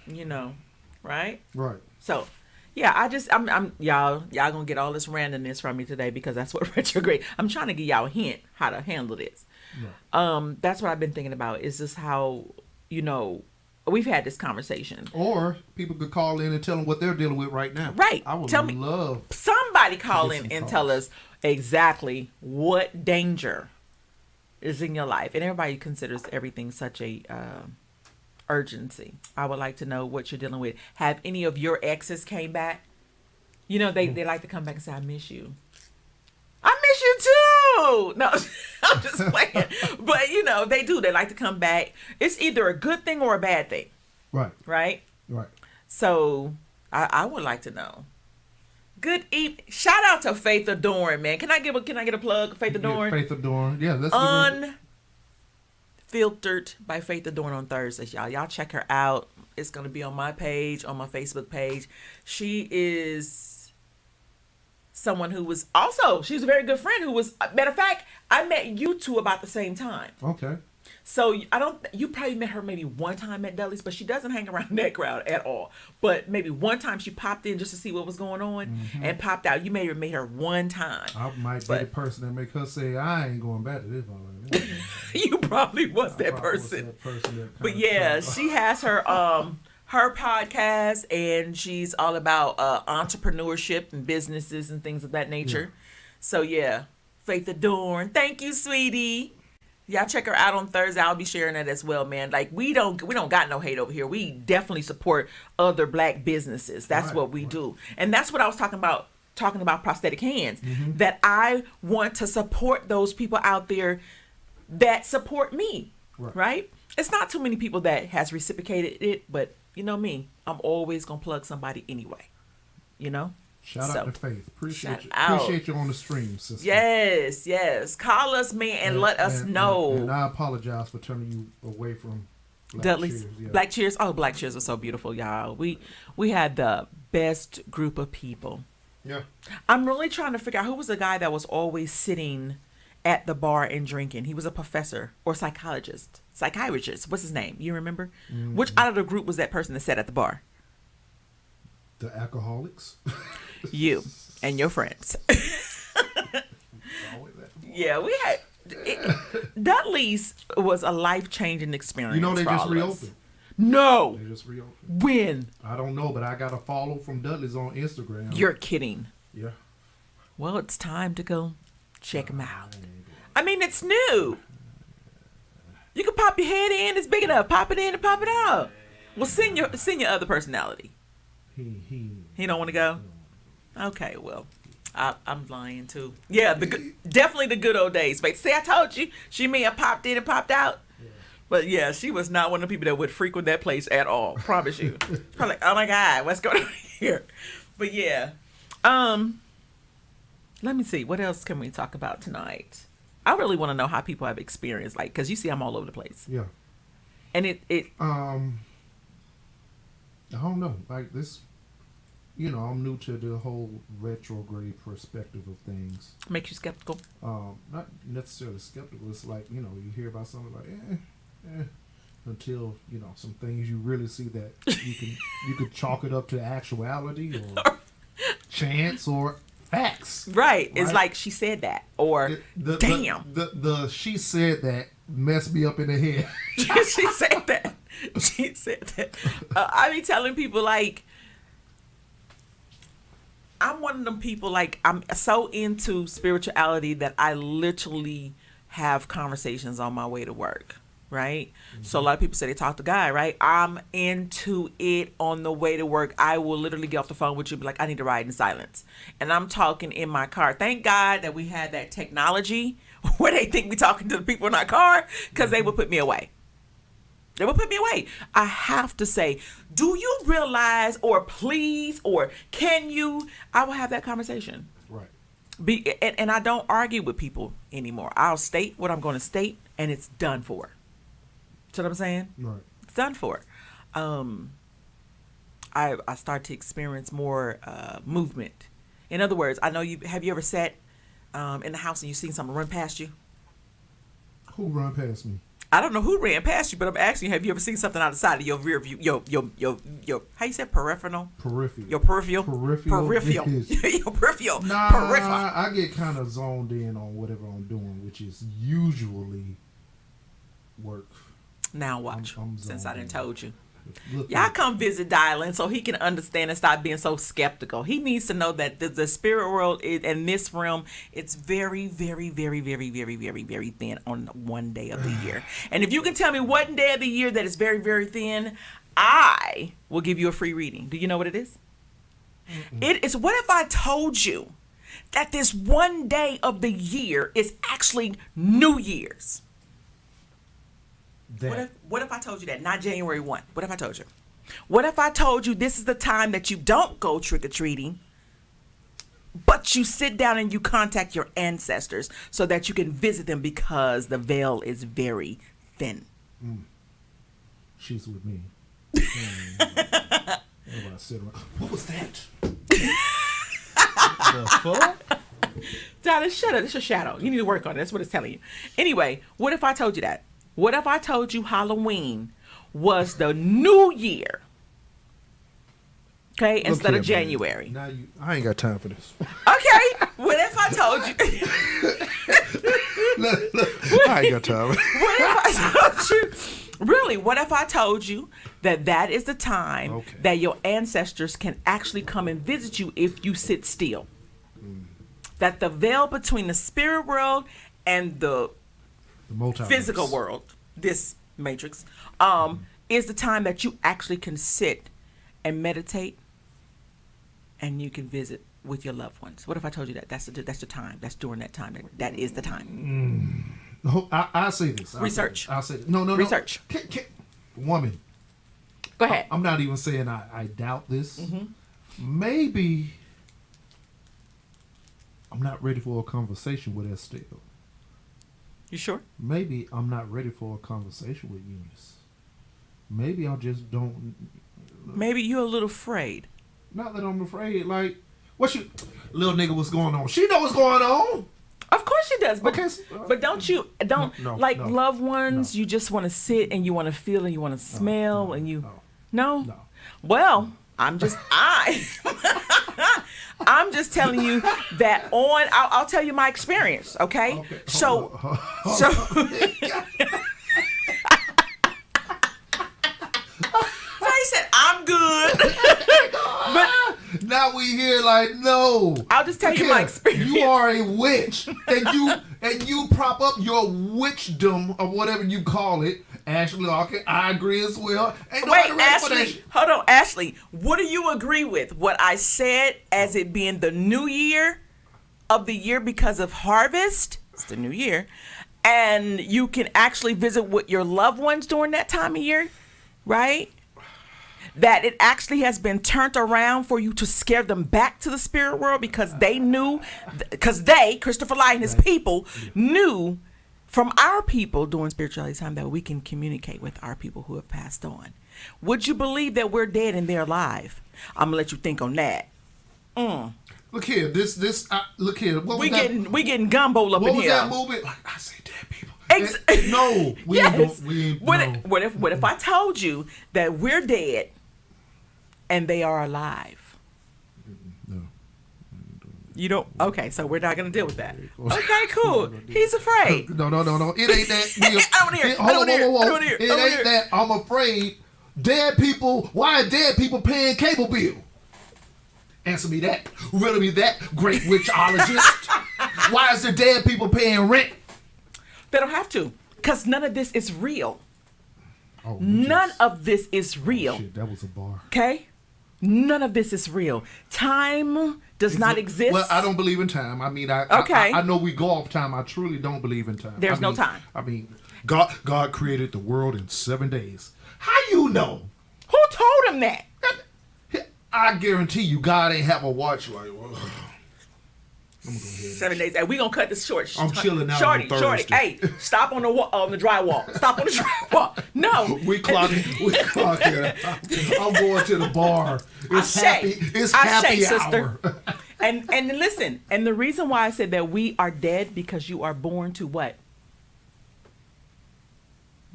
Speaker 1: you know, right?
Speaker 3: Right.
Speaker 1: So, yeah, I'm y'all gonna get all this randomness from me today because that's what retrograde. I'm trying to give y'all a hint how to handle this. Right. That's what I've been thinking about. Is this how, you know, we've had this conversation.
Speaker 3: Or people could call in and tell them what they're dealing with right now.
Speaker 1: Right.
Speaker 3: I would
Speaker 1: Tell me,
Speaker 3: love
Speaker 1: somebody call in
Speaker 3: some
Speaker 1: and
Speaker 3: calls.
Speaker 1: tell us exactly what danger is in your life. And everybody considers everything such a urgency. I would like to know what you're dealing with. Have any of your exes came back? You know, they like to come back and say, I miss you. I miss you too. No, I'm just playing. But, you know, they do. They like to come back. It's either a good thing or a bad thing.
Speaker 3: Right.
Speaker 1: Right?
Speaker 3: Right.
Speaker 1: So I would like to know. Good evening. Shout out to Faith Adorn, man. Can I get a plug? Faith Adorn?
Speaker 3: Faith Adorn. Yeah, that's
Speaker 1: Unfiltered by Faith Adorn on Thursdays, y'all. Y'all check her out. It's going to be on my page, on my Facebook page. She is someone who was also, she's a very good friend who was, matter of fact, I met you two about the same time.
Speaker 3: Okay.
Speaker 1: So you probably met her maybe one time at Dudley's, but she doesn't hang around that crowd at all. But maybe one time she popped in just to see what was going on and popped out. You may have met her one time.
Speaker 3: I might be the person that make her say, I ain't going back to this.
Speaker 1: You probably was that person. But yeah, she has her her podcast, and she's all about entrepreneurship and businesses and things of that nature. Yeah. So yeah, Faith Adorn. Thank you, sweetie. Y'all check her out on Thursday. I'll be sharing that as well, man. Like we don't got no hate over here. We definitely support other black businesses. That's what we do. And that's what I was talking about prosthetic hands. That I want to support those people out there that support me. Right? It's not too many people that has reciprocated it, but you know me, I'm always gonna plug somebody anyway. You know?
Speaker 3: Shout out to Faith. Appreciate you on the stream, sister.
Speaker 1: Yes. Call us, man, and let us know.
Speaker 3: And I apologize for turning you away from
Speaker 1: Dudley's
Speaker 3: Cheers. Yeah.
Speaker 1: Black Cheers. Oh, Black Cheers was so beautiful, y'all. We had the best group of people.
Speaker 3: Yeah.
Speaker 1: I'm really trying to figure out who was the guy that was always sitting at the bar and drinking. He was a professor or psychiatrist. What's his name? You remember? Which out of the group was that person that sat at the bar?
Speaker 3: The alcoholics.
Speaker 1: You and your friends. Yeah, we had Dudley's was a life-changing experience.
Speaker 3: You know they
Speaker 1: for
Speaker 3: just
Speaker 1: all of
Speaker 3: reopened.
Speaker 1: us. No.
Speaker 3: They just reopened.
Speaker 1: When?
Speaker 3: I don't know, but I got a follow from Dudley's on Instagram.
Speaker 1: You're kidding.
Speaker 3: Yeah.
Speaker 1: Well, it's time to go check them out. I mean, it's new. You can pop your head in. It's big enough. Pop it in and pop it out. Well, send your other personality. He don't want to go? Okay, well, I'm lying too. Yeah, definitely the good old days. But see, I told you, she may have popped in and popped out. Yeah. But yeah, she was not one of the people that would frequent that place at all. Promise you. Probably like, oh my God, what's going on here? But yeah, let me see. What else can we talk about tonight? I really want to know how people have experienced, like, because you see I'm all over the place.
Speaker 3: Yeah.
Speaker 1: And it
Speaker 3: I don't know. Like this, you know, I'm new to the whole retrograde perspective of things.
Speaker 1: Makes you skeptical?
Speaker 3: Not necessarily skeptical. It's like, you know, you hear about something like, until, you know, some things you really see that you could chalk it up to actuality or chance or facts.
Speaker 1: Right. It's like she said that, or damn.
Speaker 3: The she said that messed me up in the head.
Speaker 1: She said that. She said that. I be telling people, like, I'm one of them people, like, I'm so into spirituality that I literally have conversations on my way to work, right? So a lot of people say they talk to God, right? I'm into it on the way to work. I will literally get off the phone with you and be like, I need to ride in silence. And I'm talking in my car. Thank God that we had that technology where they think we talking to the people in our car, because they would put me away. They would put me away. I have to say, do you realize, or please, or can you? I will have that conversation.
Speaker 3: Right.
Speaker 1: And I don't argue with people anymore. I'll state what I'm going to state, and it's done for. See what I'm saying?
Speaker 3: Right.
Speaker 1: It's done for. I start to experience more movement. In other words, I know have you ever sat in the house and you seen something run past you?
Speaker 3: Who run past me?
Speaker 1: I don't know who ran past you, but I'm asking you, have you ever seen something outside of your rear view? Your how you say peripheral?
Speaker 3: Peripheral.
Speaker 1: Your peripheral?
Speaker 3: Peripheral.
Speaker 1: Your peripheral.
Speaker 3: Nah,
Speaker 1: peripheral.
Speaker 3: I get kind of zoned in on whatever I'm doing, which is usually work.
Speaker 1: Now watch, since I done told you.
Speaker 3: Look
Speaker 1: Y'all
Speaker 3: here.
Speaker 1: come visit Dylan so he can understand and stop being so skeptical. He needs to know that the spirit world is, and this realm, it's very, very, very, very, very, very, very thin on one day of the year. And if you can tell me what day of the year that is very, very thin, I will give you a free reading. Do you know what it is? It is, what if I told you that this one day of the year is actually New Year's? What if I told you that? Not January 1. What if I told you? What if I told you this is the time that you don't go trick-or-treating, but you sit down and you contact your ancestors so that you can visit them because the veil is very thin?
Speaker 3: She's with me. Everybody sit around. What was that? The fuck?
Speaker 1: Dallas, shut up. It's your shadow. You need to work on it. That's what it's telling you. Anyway, what if I told you that? What if I told you Halloween was the new year? Okay, instead of January.
Speaker 3: Now I ain't got time for this.
Speaker 1: Okay, what if I told you?
Speaker 3: Look, I ain't got time.
Speaker 1: What if I told you? Really, what if I told you that is the time that your ancestors can actually come and visit you if you sit still? That the veil between the spirit world and the physical world, this matrix, is the time that you actually can sit and meditate and you can visit with your loved ones. What if I told you that? That's the time. That's during that time. That is the time.
Speaker 3: I'll say this.
Speaker 1: Research.
Speaker 3: I'll say this. No.
Speaker 1: Research.
Speaker 3: Woman.
Speaker 1: Go ahead.
Speaker 3: I'm not even saying I doubt this. Maybe I'm not ready for a conversation with Estelle.
Speaker 1: You sure?
Speaker 3: Maybe I'm not ready for a conversation with Eunice. Maybe I just don't.
Speaker 1: Maybe you're a little afraid.
Speaker 3: Not that I'm afraid. Like, what you, little nigga, what's going on? She know what's going on.
Speaker 1: Of course she does, but
Speaker 3: Okay,
Speaker 1: but don't
Speaker 3: no,
Speaker 1: loved ones? You just want to sit and you want to feel and you want to smell and you. No. Well, I'm just I'm just telling you that I'll tell you my experience, okay? So I said I'm good. But
Speaker 3: now we here like, no.
Speaker 1: I'll just tell you my experience.
Speaker 3: You are a witch, and you prop up your witchdom or whatever you call it. Ashley, okay, I agree as well. Ain't
Speaker 1: wait,
Speaker 3: nobody ready for that
Speaker 1: Ashley,
Speaker 3: shit.
Speaker 1: hold on, Ashley. What do you agree with? What I said as it being the new year of the year because of harvest? It's the new year, and you can actually visit with your loved ones during that time of year, right? That it actually has been turned around for you to scare them back to the spirit world because they knew, Christopher Light and his people knew from our people during spirituality time that we can communicate with our people who have passed on. Would you believe that we're dead and they're alive? I'm gonna let you think on that.
Speaker 3: Look here, look here. What
Speaker 1: We
Speaker 3: was that?
Speaker 1: getting gumbo up
Speaker 3: What
Speaker 1: in
Speaker 3: was
Speaker 1: here.
Speaker 3: that movie? Like, I say dead people. No, we
Speaker 1: Yes.
Speaker 3: ain't.
Speaker 1: What if I told you that we're dead and they are alive?
Speaker 3: No.
Speaker 1: You don't. Okay, so we're not gonna deal with that. Okay, cool. He's afraid.
Speaker 3: No. It ain't that.
Speaker 1: I don't hear. I don't hear. I don't hear.
Speaker 3: It ain't that. I'm afraid. Dead people. Why are dead people paying cable bill? Answer me that. Riddle me that, great witchologist. Why is the dead people paying rent?
Speaker 1: They don't have to, because none of this is real.
Speaker 3: Oh,
Speaker 1: None of this is real.
Speaker 3: Shit, that was a bar.
Speaker 1: Okay? None of this is real. Time does not exist.
Speaker 3: Well, I don't believe in time. I mean, I know we go off time. I truly don't believe in time.
Speaker 1: There's no time.
Speaker 3: I mean, God created the world in 7 days. How you know?
Speaker 1: Who told him that?
Speaker 3: I guarantee you, God ain't have a watch like. Well, I'm gonna go ahead.
Speaker 1: 7 days. And we gonna cut this short.
Speaker 3: I'm chilling out
Speaker 1: Shorty,
Speaker 3: on
Speaker 1: Shorty.
Speaker 3: Thursday.
Speaker 1: Hey, stop on the drywall. Stop on the drywall. No.
Speaker 3: We clocking. I'm going to the bar. It's happy. It's happy hour.
Speaker 1: And listen. And the reason why I said that we are dead because you are born to what?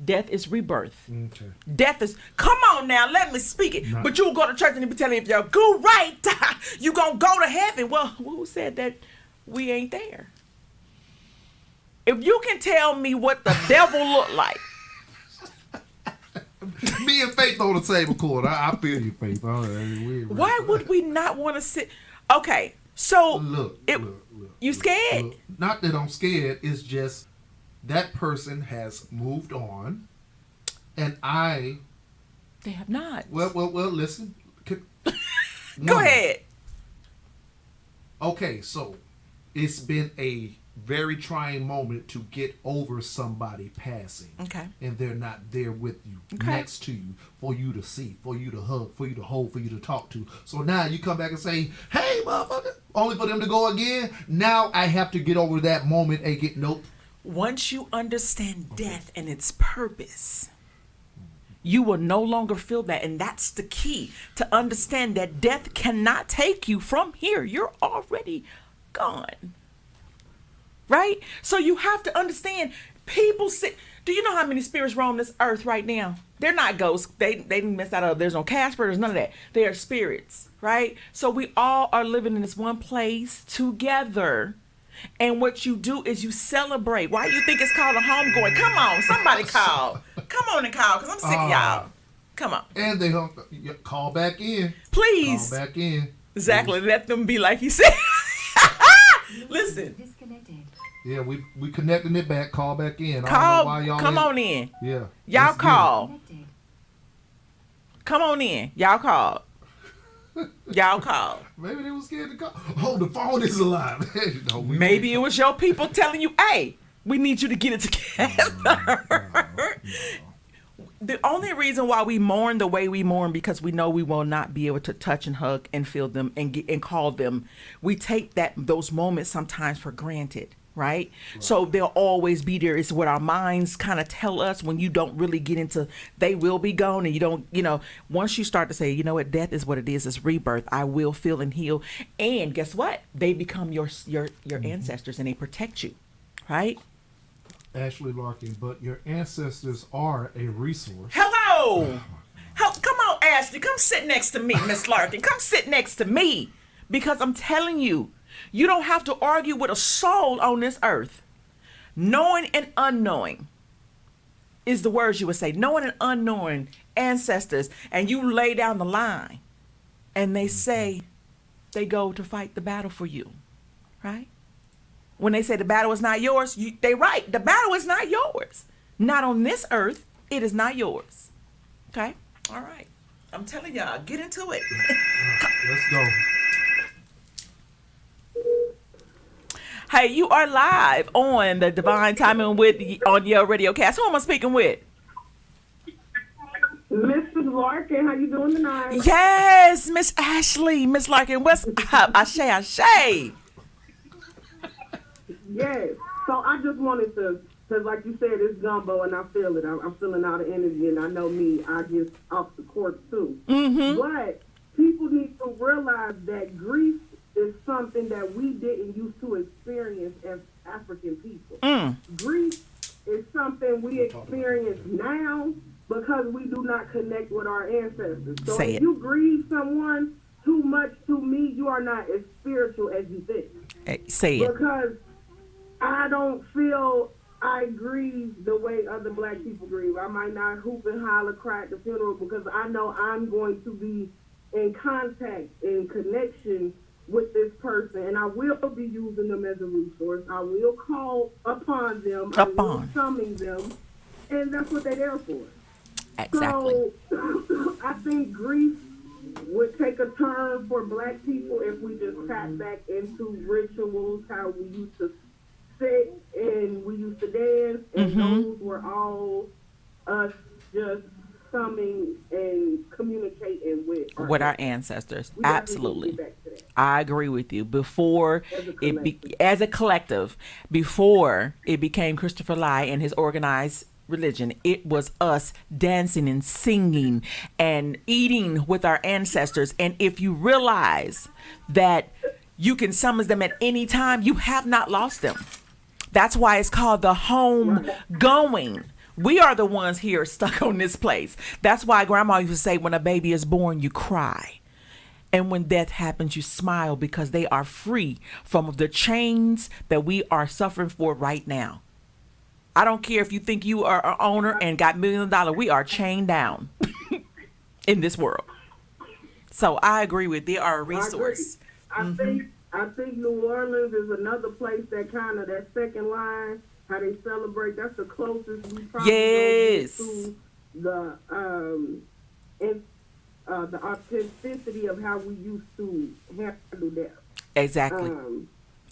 Speaker 1: Death is rebirth.
Speaker 3: Okay.
Speaker 1: Death is, come on now, let me speak it. But you go to church and they be telling you if you're go right, you gonna go to heaven. Well, who said that we ain't there? If you can tell me what the devil look like,
Speaker 3: Me and Faith on the same accord. I feel you, Faith.
Speaker 1: Why would we not want to sit? Okay, so
Speaker 3: Look.
Speaker 1: You scared?
Speaker 3: Look. Not that I'm scared. It's just that person has moved on, and
Speaker 1: They have not.
Speaker 3: Well. Listen.
Speaker 1: Go ahead.
Speaker 3: Okay, so it's been a very trying moment to get over somebody passing.
Speaker 1: Okay.
Speaker 3: And they're not there with you, next to you, for you to see, for you to hug, for you to hold, for you to talk to. So now you come back and say, hey, motherfucker, only for them to go again. Now I have to get over that moment and get nope.
Speaker 1: Once you understand death and its purpose, you will no longer feel that. And that's the key, to understand that death cannot take you from here. You're already gone. Right? So you have to understand, people sit. Do you know how many spirits roam this earth right now? They're not ghosts. They didn't miss out. There's no Casper. There's none of that. They are spirits. Right? So we all are living in this one place together. And what you do is you celebrate. Why do you think it's called a homegoing? Come on, somebody call. Come on and call, because I'm sick of y'all. Come on.
Speaker 3: And they call back in.
Speaker 1: Please.
Speaker 3: Call back in.
Speaker 1: Exactly. Let them be like he said. Listen.
Speaker 4: Disconnected.
Speaker 3: Yeah, we connecting it back. Call back in.
Speaker 1: Call.
Speaker 3: I don't know why y'all
Speaker 1: Come on in.
Speaker 3: Yeah.
Speaker 1: Y'all
Speaker 3: let's
Speaker 1: call.
Speaker 4: Connected.
Speaker 1: Come on in. Y'all call. Y'all call.
Speaker 3: Maybe they were scared to call. Oh, the phone is alive. No,
Speaker 1: Maybe it was your people telling you, hey, we need you to get it together. The only reason why we mourn the way we mourn, because we know we will not be able to touch and hug and feel them and call them. We take those moments sometimes for granted, right? So they'll always be there. It's what our minds kind of tell us when you don't really get into, they will be gone, and you don't, once you start to say, you know what, death is what it is, it's rebirth. I will feel and heal. And guess what? They become your ancestors, and they protect you, right?
Speaker 3: Ashley Larkin, but your ancestors are a resource.
Speaker 1: Hello. Come on, Ashley. Come sit next to me, Miss Larkin. Come sit next to me. Because I'm telling you, you don't have to argue with a soul on this earth. Knowing and unknowing is the words you would say. Knowing and unknowing ancestors. And you lay down the line. And they say they go to fight the battle for you. Right? When they say the battle is not yours, they right. The battle is not yours. Not on this earth. It is not yours. Okay? All right. I'm telling y'all, get into it.
Speaker 3: Let's go.
Speaker 1: Hey, you are live on the Divine Timing on Yale Radiocast. Who am I speaking with?
Speaker 5: Mrs. Larkin, how you doing tonight?
Speaker 1: Yes, Miss Ashley. Miss Larkin, what's up? Ashe.
Speaker 5: Yes. So I just wanted to, because like you said, it's gumbo, and I feel it. I'm feeling all the energy, and I know me, I get off the court too.
Speaker 1: Mm-hmm.
Speaker 5: But people need to realize that grief is something that we didn't used to experience as African people. Grief is something we experience now because we do not connect with our ancestors. So
Speaker 1: Say
Speaker 5: if
Speaker 1: it.
Speaker 5: you grieve someone too much to me, you are not as spiritual as you think.
Speaker 1: Hey, say it.
Speaker 5: Because I don't feel I grieve the way other black people grieve. I might not hoop and holler, cry at the funeral because I know I'm going to be in contact, in connection with this person, and I will be using them as a resource. I will call upon them. I will summon them, and that's what they're there for.
Speaker 1: Exactly.
Speaker 5: So I think grief would take a turn for black people if we just tap back into rituals, how we used to sit and we used to dance, and those were all us just summing and communicating with
Speaker 1: our ancestors. Absolutely. I agree with you. Before as a collective, before it became Christopher Lai and his organized religion, it was us dancing and singing and eating with our ancestors. And if you realize that you can summon them at any time, you have not lost them. That's why it's called the home going. We are the ones here stuck on this place. That's why grandma used to say, when a baby is born, you cry. And when death happens, you smile, because they are free from the chains that we are suffering for right now. I don't care if you think you are an owner and got millions of dollars. We are chained down in this world. So I agree with they are a resource.
Speaker 5: I think New Orleans is another place that kind of that second line, how they celebrate. That's the closest we probably
Speaker 1: Yes.
Speaker 5: to the authenticity of how we used to handle that.
Speaker 1: Exactly.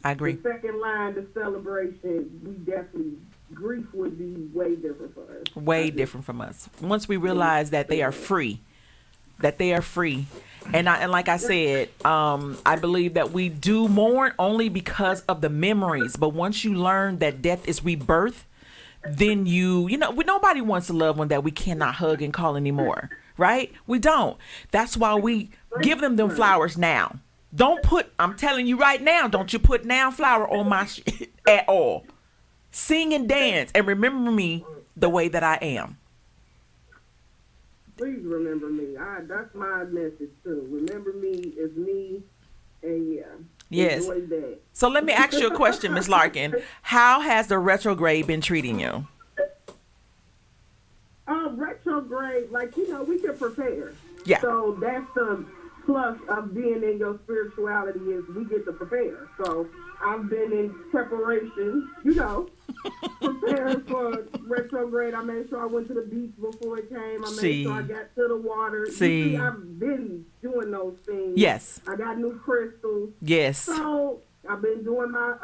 Speaker 1: I agree.
Speaker 5: The second line, the celebration, we definitely, grief would be way different for us.
Speaker 1: Way different from us. Once we realize that they are free, and like I said, I believe that we do mourn only because of the memories. But once you learn that death is rebirth, then nobody wants a loved one that we cannot hug and call anymore, right? We don't. That's why we give them flowers now. I'm telling you right now, don't you put now flower on my shit at all. Sing and dance and remember me the way that I am.
Speaker 5: Please remember me. That's my message too. Remember me as me, and
Speaker 1: yes.
Speaker 5: Enjoy that.
Speaker 1: So let me ask you a question, Miss Larkin. How has the retrograde been treating you?
Speaker 5: Retrograde, we can prepare.
Speaker 1: Yeah.
Speaker 5: So that's the plus of being in your spirituality is we get to prepare. So I've been in preparation, preparing for retrograde. I made sure I went to the beach before it came. I made sure I got to the water. See, I've been doing those things.
Speaker 1: Yes.
Speaker 5: I got new crystals.
Speaker 1: Yes.
Speaker 5: So I've been doing my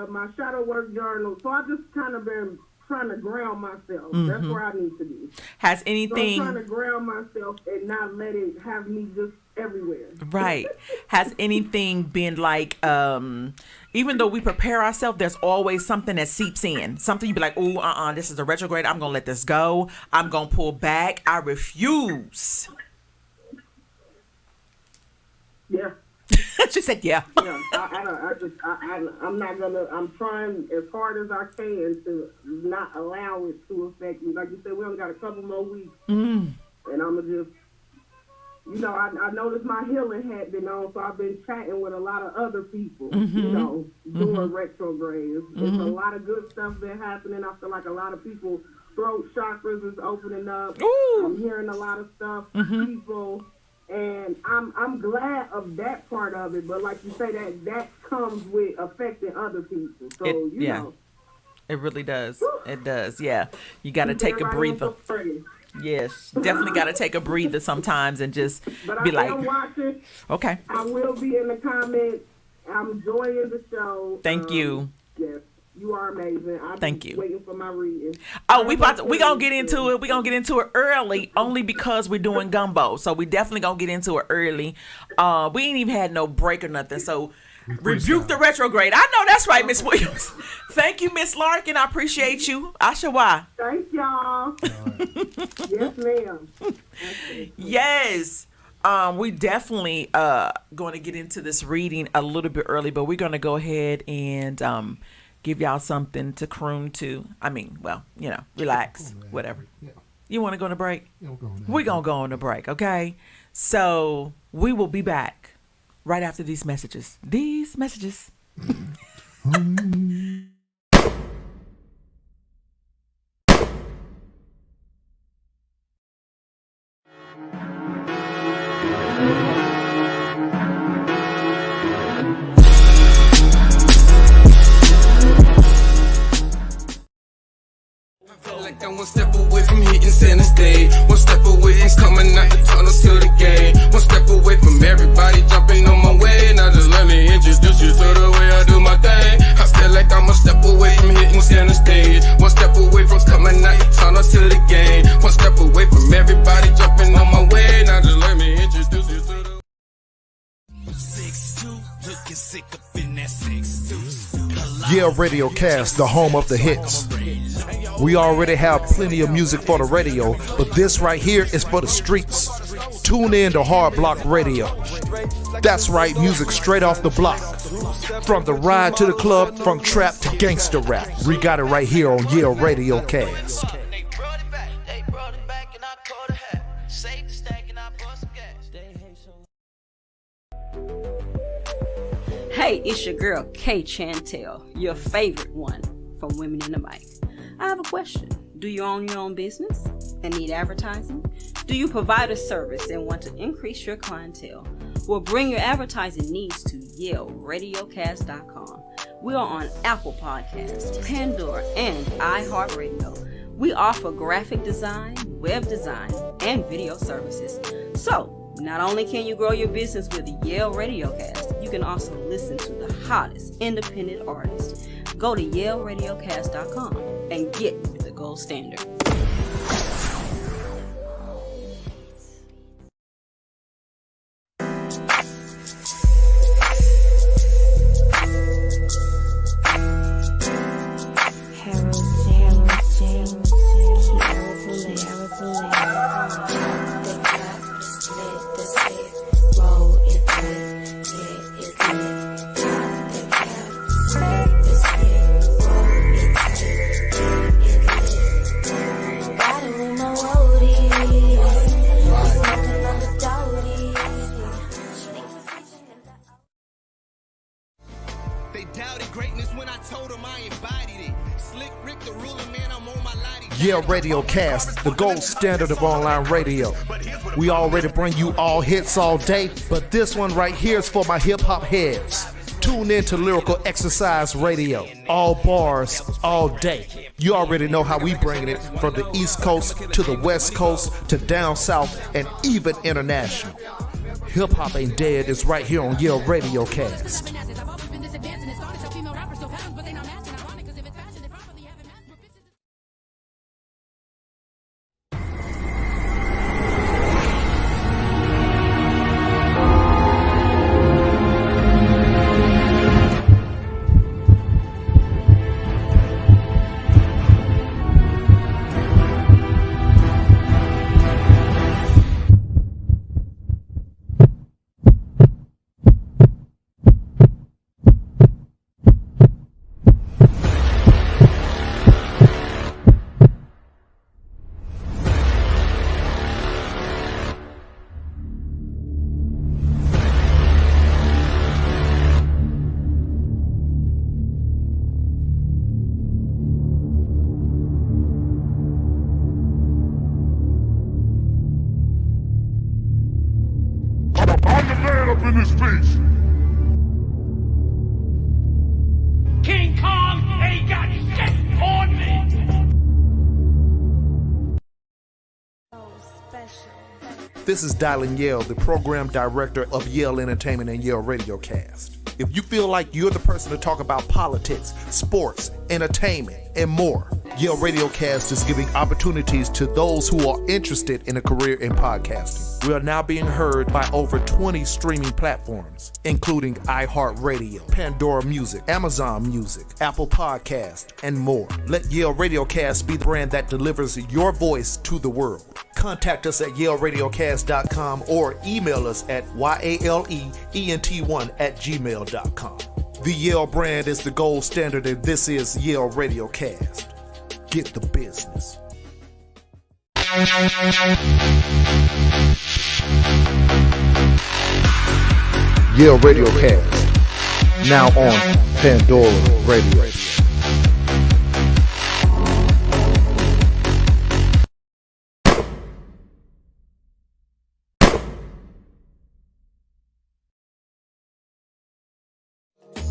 Speaker 5: my shadow work journal. So I've just kind of been trying to ground myself. That's where I need to be.
Speaker 1: Has anything?
Speaker 5: So I'm trying to ground myself and not let it have me just everywhere.
Speaker 1: Right. Has anything been like, even though we prepare ourselves, there's always something that seeps in. Something you be like, oh, this is a retrograde. I'm going to let this go. I'm going to pull back. I refuse.
Speaker 5: Yeah.
Speaker 1: She said, yeah.
Speaker 5: Yeah, I'm not gonna. I'm trying as hard as I can to not allow it to affect me. Like you said, we only got a couple more weeks, and I'ma just, I noticed my healing hat been on, so I've been chatting with a lot of other people, during retrograde. It's a lot of good stuff been happening. I feel like a lot of people throat chakras is opening up.
Speaker 1: Ooh.
Speaker 5: I'm hearing a lot of stuff from people. And I'm glad of that part of it, but like you say, that comes with affecting other people. So
Speaker 1: it really does. It does. Yeah, you got to take a breather. Yes, definitely got to take a breather sometimes and just be like,
Speaker 5: I'm watching.
Speaker 1: Okay.
Speaker 5: I will be in the comments. I'm enjoying the show.
Speaker 1: Thank you.
Speaker 5: Yes. You are amazing.
Speaker 1: Thank you.
Speaker 5: Waiting for my reading.
Speaker 1: Oh, we gonna get into it. We gonna get into it early, only because we're doing gumbo. So we definitely gonna get into it early. We ain't even had no break or nothing. So rebuke the retrograde. I know that's right, Miss Williams. Thank you, Miss Larkin. I appreciate you. Ashawa.
Speaker 5: Thank y'all. Yes, ma'am.
Speaker 1: Yes. We definitely going to get into this reading a little bit early, but we're gonna go ahead and give y'all something to croon to. I mean, relax, whatever. Yeah. You want to go on a break?
Speaker 3: Yeah,
Speaker 1: we're going to go on a break, okay? So we will be back right after these messages.
Speaker 4: Like I'm one step away from hitting center stage. One step away and coming out the tunnel to the game. One step away from everybody jumping on my way. Now just let me introduce you to the way I do my thing. I feel like I'm a step away from hitting center stage. One step away from coming out the tunnel to the game. One step away from everybody jumping on my way. Now just let me introduce you to the
Speaker 6: 6'2", looking sick up in that 6'2".
Speaker 2: Yale Radiocast, the home of the hits. We already have plenty of music for the radio, but this right here is for the streets. Tune in to Hard Block Radio. That's right, music straight off the block. From the ride to the club, from trap to gangster rap. We got it right here on Yale Radiocast.
Speaker 7: Hey, it's your girl K Chantel, your favorite one from Women in the Mic. I have a question. Do you own your own business and need advertising? Do you provide a service and want to increase your clientele? Well, bring your advertising needs to Yale, Radiocast.com. We are on Apple Podcasts, Pandora, and iHeartRadio. We offer graphic design, web design, and video services. So, not only can you grow your business with Yale Radiocast, you can also listen to the hottest independent artists. Go to YaleRadiocast.com and get the gold standard.
Speaker 2: Yale Radiocast, the gold standard of online radio. We already bring you all hits all day, but this one right here is for my hip-hop heads. Tune in to Lyrical Exercise Radio. All bars, all day. You already know how we bringing it from the East Coast to the West Coast to down south and even international. Hip-hop ain't dead is right here on Yale Radiocast.
Speaker 8: In this piece.
Speaker 6: King Kong ain't got shit on me.
Speaker 2: This is Dylan Yale, the program director of Yale Entertainment and Yale Radiocast. If you feel like you're the person to talk about politics, sports, entertainment, and more, Yale Radiocast is giving opportunities to those who are interested in a career in podcasting. We are now being heard by over 20 streaming platforms, including iHeartRadio, Pandora Music, Amazon Music, Apple Podcast, and more. Let Yale Radiocast be the brand that delivers your voice to the world. Contact us at YaleRadiocast.com or email us at yaleent1@gmail.com. The Yale brand is the gold standard, and this is Yale Radiocast. Get the business. Yale Radiocast, now on Pandora Radio.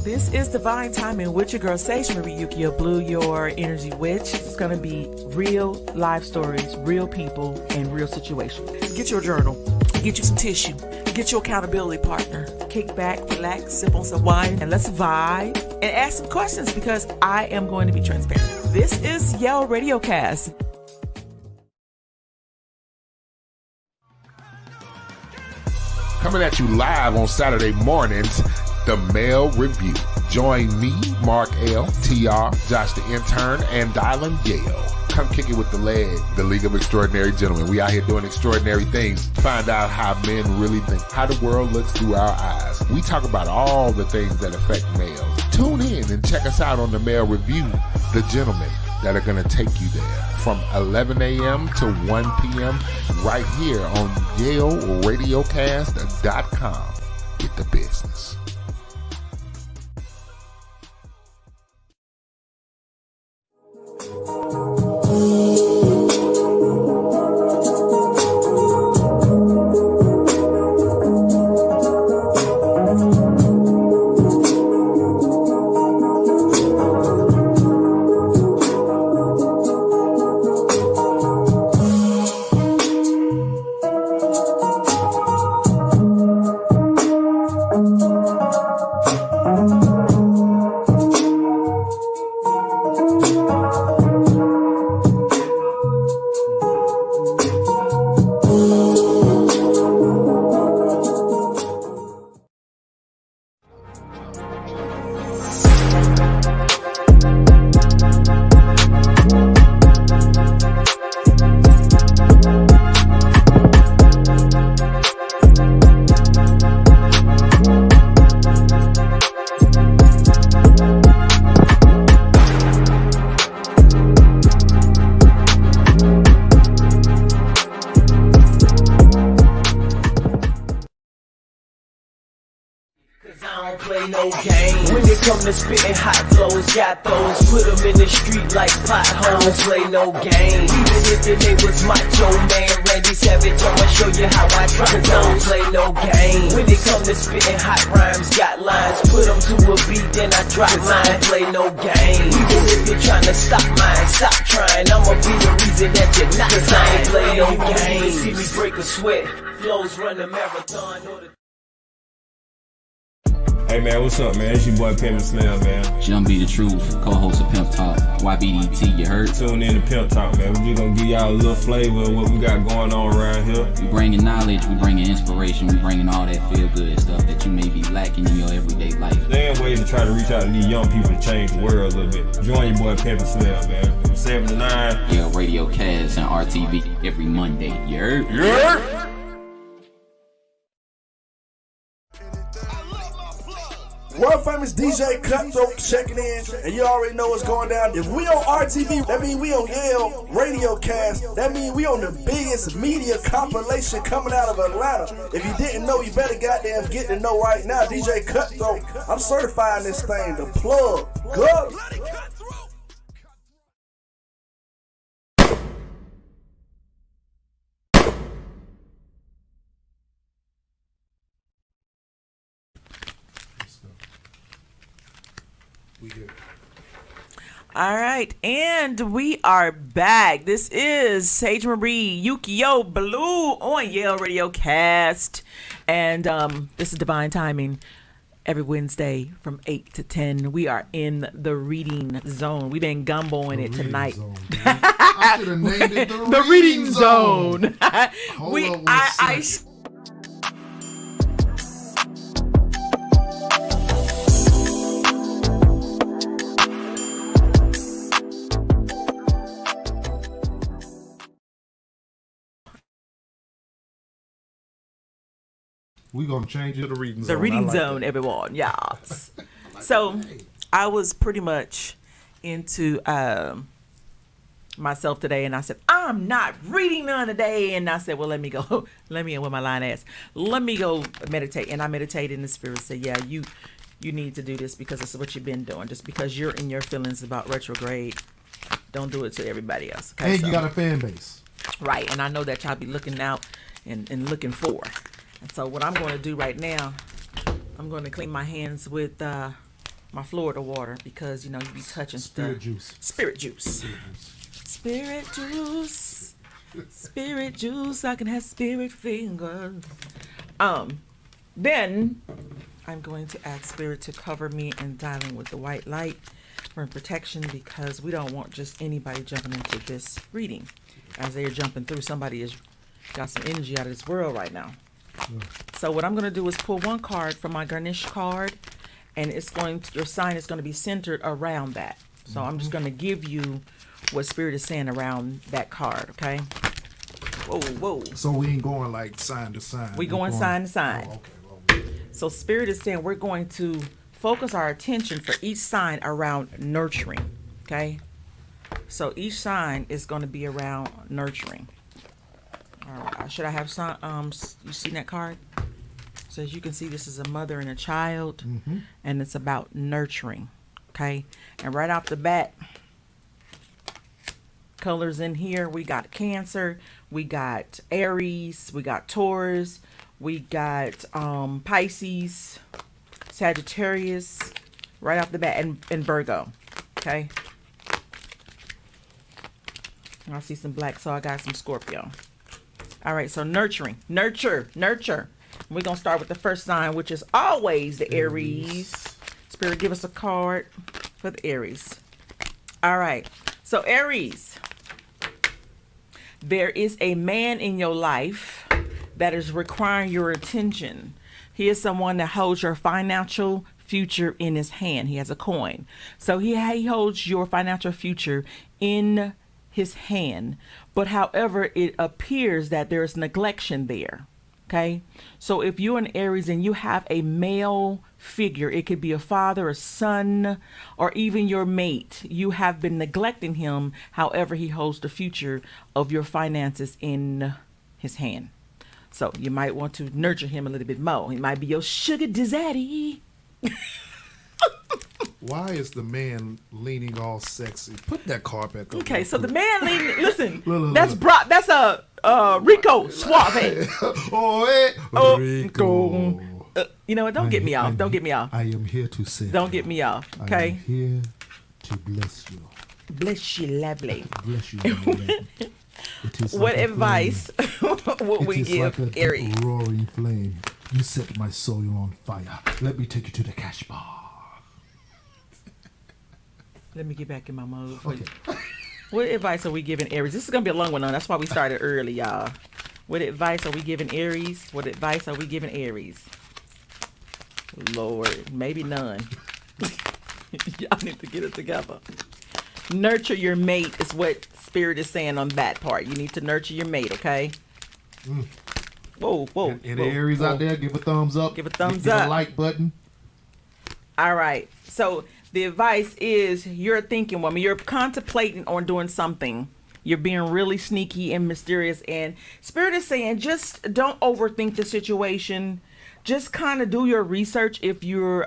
Speaker 1: This is Divine Time in which your girl Sage Mariyuki of Bleu, your energy witch. It's going to be real life stories, real people, and real situations. Get your journal, get you some tissue, get your accountability partner. Kick back, relax, sip on some wine, and let's vibe and ask some questions because I am going to be transparent. This is Yale Radiocast.
Speaker 8: Coming at you live on Saturday mornings, the Male Review. Join me, Mark L., TR, Josh the Intern, and Dylan Yale. Come kick it with the leg, the League of Extraordinary Gentlemen. We out here doing extraordinary things. Find out how men really think, how the world looks through our eyes. We talk about all the things that affect males. Tune in and check us out on the Male Review, the gentlemen that are going to take you there from 11 a.m. to 1 p.m. right here on YaleRadiocast.com. Get the business.
Speaker 9: No game. When it come to spitting hot flows, got those, put them in the street like potholes. Play no game. Even if your name was Macho Man Randy Savage, I'ma show you how I drop. Cause I don't play no game. When it come to spitting hot rhymes, got lines, put them to a beat, then I drop mine. Play no game. Even if you're trying to stop mine, stop trying. I'ma be the reason that you're not. Cause I ain't play no game. See me break a sweat, flows run the marathon.
Speaker 10: Hey man, what's up, man? It's your boy Pimp Snell, man.
Speaker 11: Jump Be the Truth, co-host of Pimp Talk, YBDT, you heard?
Speaker 10: Tune in to Pimp Talk, man. We just gonna give y'all a little flavor of what we got going on around here.
Speaker 11: We bringing knowledge, we bringing inspiration, we bringing all that feel-good stuff that you may be lacking in your everyday life.
Speaker 10: There are ways to try to reach out to these young people to change the world a little bit. Join your boy Pimp Snell, man. From 7 to 9.
Speaker 11: Yale Radiocast and RTV every Monday, you heard?
Speaker 10: You heard?
Speaker 12: World famous DJ Cutthroat checking in, and you already know what's going down. If we on RTV, that means we on Yale Radiocast. That means we on the biggest media compilation coming out of Atlanta. If you didn't know, you better goddamn get to know right now. DJ Cutthroat, I'm certifying this thing. The plug, go.
Speaker 1: All right, and we are back. This is Sage Marie, Yukio, Blue on Yale Radiocast, and this is Divine Timing. Every Wednesday from 8 to 10, we are in the reading zone. We've been gumboing it tonight.
Speaker 3: I should have named it
Speaker 1: the reading zone.
Speaker 3: We're going to change it to the reading zone.
Speaker 1: The reading zone, everyone. Yes. So I was pretty much into myself today, and I said, I'm not reading none today. And I said, well, let me go with my line ass. Let me go meditate. And I meditated, and the spirit said, yeah, you need to do this because this is what you've been doing. Just because you're in your feelings about retrograde, don't do it to everybody else. Okay?
Speaker 3: And you got a fan base.
Speaker 1: Right. And I know that y'all be looking out and looking for. And so what I'm going to do right now, I'm going to clean my hands with my Florida water because, you know, you be touching
Speaker 3: Spirit juice.
Speaker 1: Spirit juice. Spirit juice. Spirit juice. I can have spirit fingers. Then I'm going to ask Spirit to cover me and dialing with the white light for protection because we don't want just anybody jumping into this reading. As they're jumping through, somebody has got some energy out of this world right now. So what I'm going to do is pull one card from my Garnish card, and your sign is going to be centered around that. So I'm just going to give you what Spirit is saying around that card, okay? Whoa.
Speaker 3: So we ain't going like sign to sign.
Speaker 1: We're going sign to sign.
Speaker 3: Oh, okay.
Speaker 1: So Spirit is saying we're going to focus our attention for each sign around nurturing, okay? So each sign is going to be around nurturing. All right. Should I have some? You seen that card? So as you can see, this is a mother and a child, and it's about nurturing. Okay, and right off the bat, colors in here. We got Cancer, we got Aries, we got Taurus, we got Pisces, Sagittarius. Right off the bat, and Virgo. Okay. I see some black, so I got some Scorpio. All right, so nurturing, nurture. We're going to start with the first sign, which is always the Aries. Spirit, give us a card for the Aries. All right. So, Aries, there is a man in your life that is requiring your attention. He is someone that holds your financial future in his hand. He has a coin. So he holds your financial future in his hand. But however, it appears that there's neglection there. Okay. So if you're an Aries and you have a male figure, it could be a father, a son, or even your mate, you have been neglecting him. However, he holds the future of your finances in his hand. So you might want to nurture him a little bit more. He might be your sugar daddy.
Speaker 3: Why is the man leaning all sexy? Put that card back up.
Speaker 1: Okay, so the man leaning. Listen,
Speaker 3: Look.
Speaker 1: that's a Rico Suave.
Speaker 3: Rico.
Speaker 1: You know what? Don't get me off. Don't get me off.
Speaker 3: I am here to say.
Speaker 1: Don't get me off. Okay.
Speaker 3: I am here to bless you.
Speaker 1: Bless you, lovely.
Speaker 3: Bless you, lovely.
Speaker 1: What advice would we give
Speaker 3: like a
Speaker 1: Aries?
Speaker 3: Roaring flame. You set my soul on fire. Let me take you to the cash bar.
Speaker 1: Let me get back in my mode.
Speaker 3: Okay.
Speaker 1: What advice are we giving Aries? This is gonna be a long one, that's why we started early, y'all. What advice are we giving Aries? What advice are we giving Aries? Lord, maybe none. Y'all need to get it together. Nurture your mate is what Spirit is saying on that part. You need to nurture your mate, okay? Whoa.
Speaker 3: And the Aries out there, give a thumbs up.
Speaker 1: Give a thumbs
Speaker 3: give
Speaker 1: up.
Speaker 3: A like button.
Speaker 1: All right. So the advice is you're a thinking woman. You're contemplating on doing something. You're being really sneaky and mysterious. And Spirit is saying just don't overthink the situation. Just kind of do your research if you're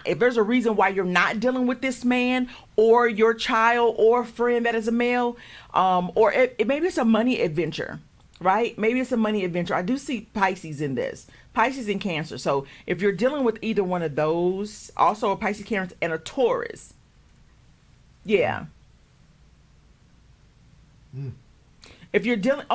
Speaker 1: if there's a reason why you're not dealing with this man or your child or friend that is a male, or maybe it's a money adventure, right? Maybe it's a money adventure. I do see Pisces in this, Pisces and Cancer. So if you're dealing with either one of those, also a Pisces, Cancer, and a Taurus, yeah. If you're dealing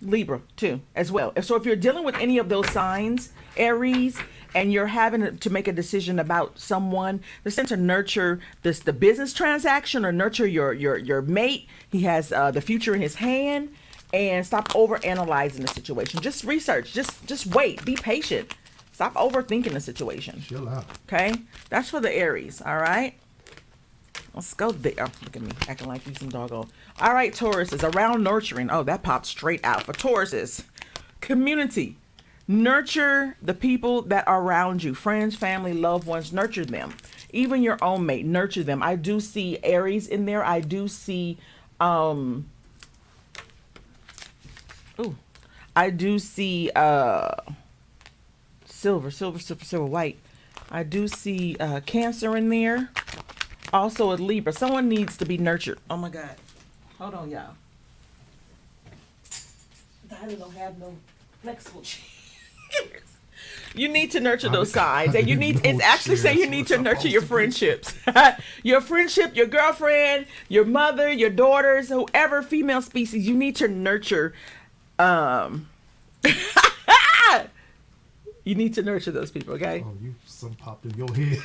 Speaker 1: Libra too as well. So if you're dealing with any of those signs, Aries, and you're having to make a decision about someone, the sense to nurture the business transaction or nurture your mate. He has the future in his hand, and stop over analyzing the situation. Just research. Just wait. Be patient. Stop overthinking the situation.
Speaker 3: Chill out.
Speaker 1: Okay, that's for the Aries. All right. Let's go there. Oh, look at me acting like you some doggone. All right, Taurus is around nurturing. Oh, that popped straight out for Tauruses. Community. Nurture the people that are around you. Friends, family, loved ones. Nurture them. Even your own mate. Nurture them. I do see Aries in there. I do see I do see silver, white. I do see Cancer in there. Also a Libra. Someone needs to be nurtured. Oh my God. Hold on, y'all. I don't have no flexible chairs. You need to nurture those signs. And you need, it's actually saying you need to nurture your friendships. Your friendship, your girlfriend, your mother, your daughters, whoever female species, you need to nurture. You need to nurture those people, okay?
Speaker 3: Oh, some popped in your head.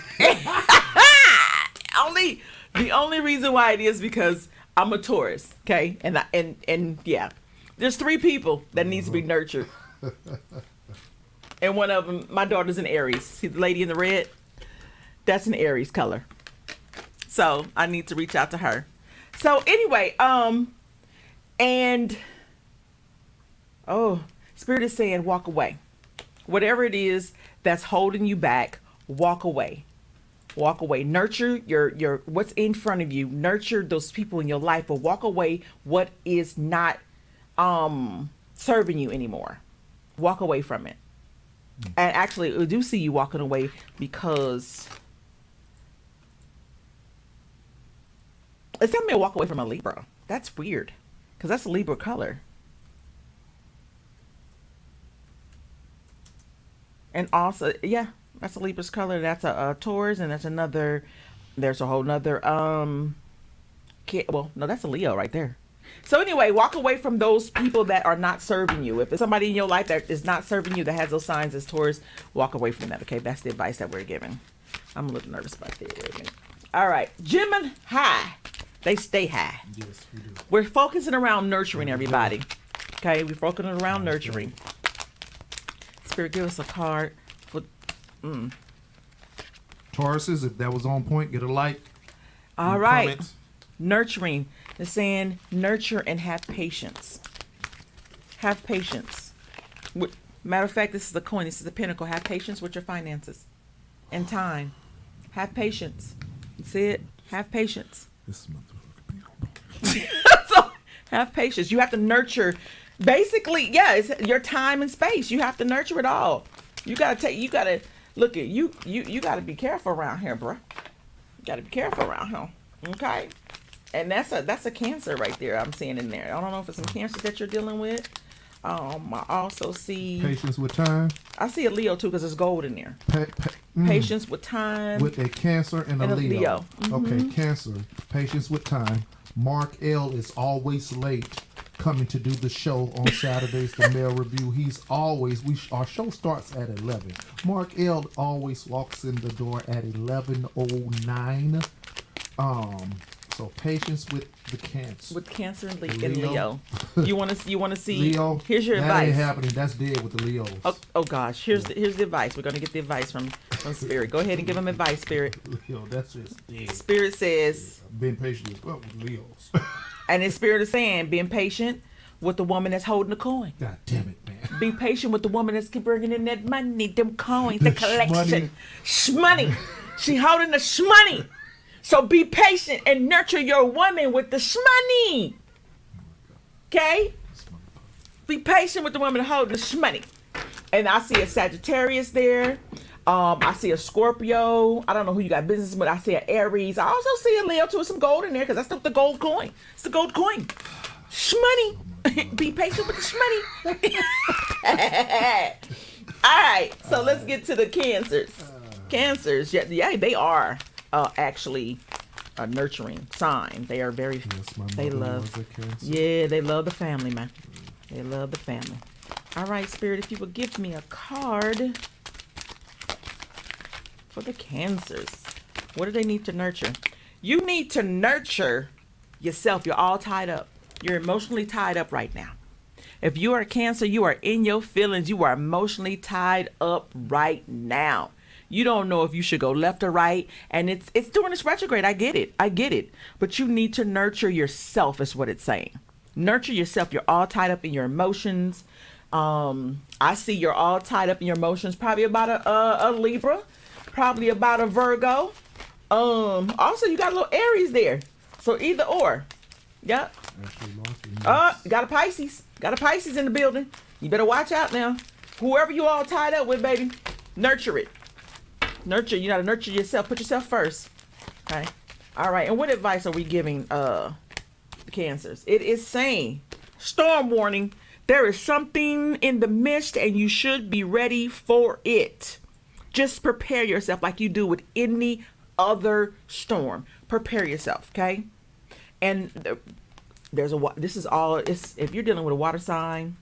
Speaker 1: The only reason why it is because I'm a Taurus, okay? And yeah, there's 3 people that needs to be nurtured. And one of them, my daughter's an Aries. See the lady in the red? That's an Aries color. So I need to reach out to her. So anyway, Spirit is saying walk away. Whatever it is that's holding you back, walk away. Walk away. Nurture your what's in front of you. Nurture those people in your life, but walk away what is not serving you anymore. Walk away from it. And actually, I do see you walking away because it's telling me to walk away from a Libra. That's weird because that's a Libra color. And also, yeah, that's a Libra's color. That's a Taurus, and that's another. There's a whole nother. Well, no, that's a Leo right there. So anyway, walk away from those people that are not serving you. If there's somebody in your life that is not serving you, that has those signs as Taurus, walk away from that. Okay, that's the advice that we're giving. I'm a little nervous about that. Wait a minute. All right, Gemini high. They stay high.
Speaker 3: Yes, we do.
Speaker 1: We're focusing around nurturing everybody. Okay, we're focusing around nurturing. Spirit, give us a card for.
Speaker 3: Tauruses, if that was on point, get a like.
Speaker 1: All right.
Speaker 3: Comments.
Speaker 1: Nurturing. They're saying nurture and have patience. Have patience. Matter of fact, this is the coin. This is the pinnacle. Have patience with your finances and time. Have patience. See it? Have patience.
Speaker 3: This motherfucker.
Speaker 1: So, have patience. You have to nurture. Basically, yeah, it's your time and space. You have to nurture it all. You gotta look at you gotta be careful around here, bro. You gotta be careful around here. Okay? And that's a Cancer right there. I'm seeing in there. I don't know if it's some Cancer that you're dealing with. I also see
Speaker 3: Patience with time.
Speaker 1: I see a Leo too because there's gold in there. Patience with time.
Speaker 3: With a Cancer and a Leo.
Speaker 1: Mm-hmm.
Speaker 3: Okay, Cancer. Patience with time. Mark L is always late coming to do the show on Saturdays, the Mail Review. He's always, our show starts at 11. Mark L always walks in the door at 11:09. So patience with the Cancer.
Speaker 1: With Cancer and Leo. You want to see?
Speaker 3: Leo.
Speaker 1: Here's your
Speaker 3: that
Speaker 1: advice.
Speaker 3: Ain't happening. That's dead with the Leos.
Speaker 1: Oh gosh. Here's the advice. We're gonna get the advice from Spirit. Go ahead and give them advice, Spirit.
Speaker 3: Leo, that's just dead.
Speaker 1: Spirit says.
Speaker 3: Being patient as well with Leos.
Speaker 1: And the Spirit is saying, being patient with the woman that's holding the coin.
Speaker 3: God damn it, man.
Speaker 1: Be patient with the woman that's bringing in that money, them coins, the collection. Shmoney. She holding the shmoney. So be patient and nurture your woman with the shmoney. Okay? Be patient with the woman holding the shmoney. And I see a Sagittarius there. I see a Scorpio. I don't know who you got business with. I see an Aries. I also see a Leo too with some gold in there because that's the gold coin. It's the gold coin. Shmoney. Be patient with the shmoney. All right. So let's get to the Cancers. Cancers. Yeah, they are actually a nurturing sign. They are very.
Speaker 3: Yes,
Speaker 1: they love. Yeah, they love the family, man. They love the family. All right, Spirit. If you would give me a card. For the Cancers, what do they need to nurture? You need to nurture yourself. You're all tied up. You're emotionally tied up right now. If you are a Cancer, you are in your feelings. You are emotionally tied up right now. You don't know if you should go left or right. And it's doing this retrograde. I get it. But you need to nurture yourself is what it's saying. Nurture yourself. You're all tied up in your emotions. I see you're all tied up in your emotions. Probably about a Libra. Probably about a Virgo. Also, you got a little Aries there. So either or. Yep. Got a Pisces. Got a Pisces in the building. You better watch out now. Whoever you all tied up with, baby, nurture it. Nurture. You got to nurture yourself. Put yourself first. Okay. All right. And what advice are we giving the Cancers? It is saying, storm warning. There is something in the midst and you should be ready for it. Just prepare yourself like you do with any other storm. Prepare yourself, okay? And this is all, if you're dealing with a water sign,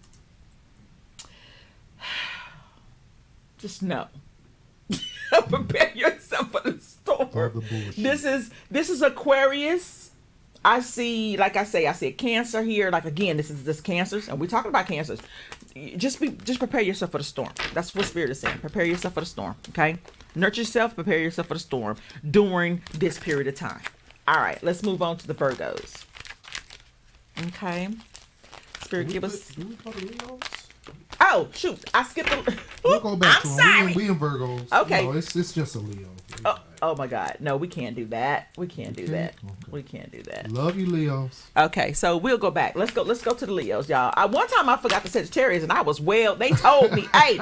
Speaker 1: just know. Prepare yourself for the storm. This is Aquarius. I see, like I say, I see a Cancer here. Like again, this Cancers, and we're talking about Cancers. Just prepare yourself for the storm. That's what Spirit is saying. Prepare yourself for the storm. Okay, nurture yourself. Prepare yourself for the storm during this period of time. All right, let's move on to the Virgos. Okay, Spirit, give us.
Speaker 3: Do we go to Leos?
Speaker 1: Oh shoot! I skipped.
Speaker 3: We'll go back to
Speaker 1: sorry.
Speaker 3: them. We in Virgos.
Speaker 1: Okay.
Speaker 3: No, it's just a Leo.
Speaker 1: Oh my God! No, we can't do that. We can't do that. Okay. We can't do that.
Speaker 3: Love you, Leos.
Speaker 1: Okay, so we'll go back. Let's go to the Leos, y'all. One time I forgot the Sagittarius, and I was they told me, hey.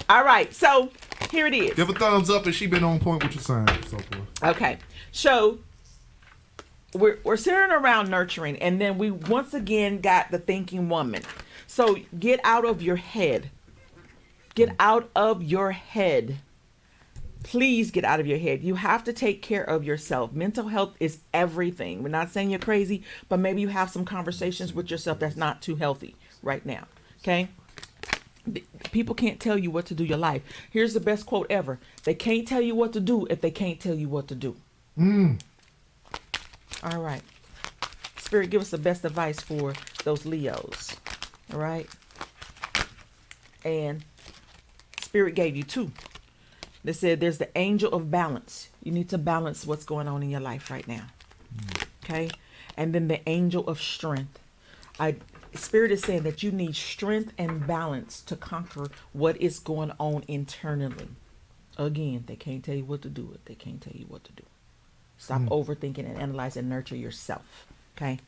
Speaker 1: All right, so here it is.
Speaker 3: Give a thumbs up if she been on point with your sign and so forth.
Speaker 1: Okay, so we're sitting around nurturing, and then we once again got the thinking woman. So get out of your head. Get out of your head. Please get out of your head. You have to take care of yourself. Mental health is everything. We're not saying you're crazy, but maybe you have some conversations with yourself that's not too healthy right now. Okay? People can't tell you what to do your life. Here's the best quote ever. They can't tell you what to do if they can't tell you what to do. All right. Spirit, give us the best advice for those Leos. All right? And Spirit gave you 2. They said there's the angel of balance. You need to balance what's going on in your life right now. Okay? And then the angel of strength. Spirit is saying that you need strength and balance to conquer what is going on internally. Again, they can't tell you what to do if they can't tell you what to do. Stop overthinking and analyze and nurture yourself. Okay?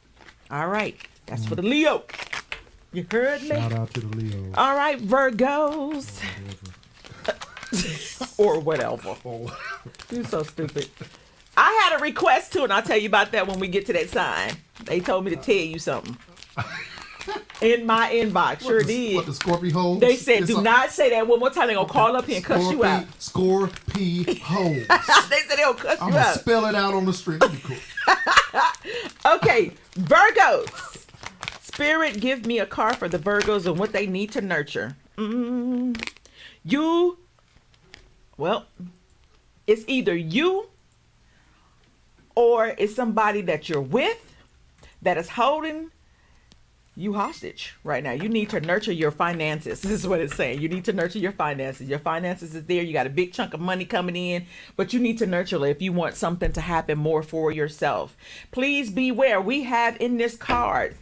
Speaker 1: All right. That's for the Leo. You heard me?
Speaker 3: Shout out to the Leo.
Speaker 1: All right, Virgos. Or whatever. You're so stupid. I had a request too, and I'll tell you about that when we get to that sign. They told me to tell you something. In my inbox. Sure did.
Speaker 3: What, the Scorpio holes?
Speaker 1: They said, do not say that one more time. They're going to call up here and cuss you out.
Speaker 3: Scorpio holes.
Speaker 1: They said they'll cuss you out.
Speaker 3: I'm going to spell it out on the street. That'd be cool.
Speaker 1: Okay, Virgos. Spirit, give me a card for the Virgos and what they need to nurture. Well, it's either you or it's somebody that you're with that is holding you hostage right now. You need to nurture your finances. This is what it's saying. You need to nurture your finances. Your finances is there. You got a big chunk of money coming in, but you need to nurture it if you want something to happen more for yourself. Please beware. We have in this card,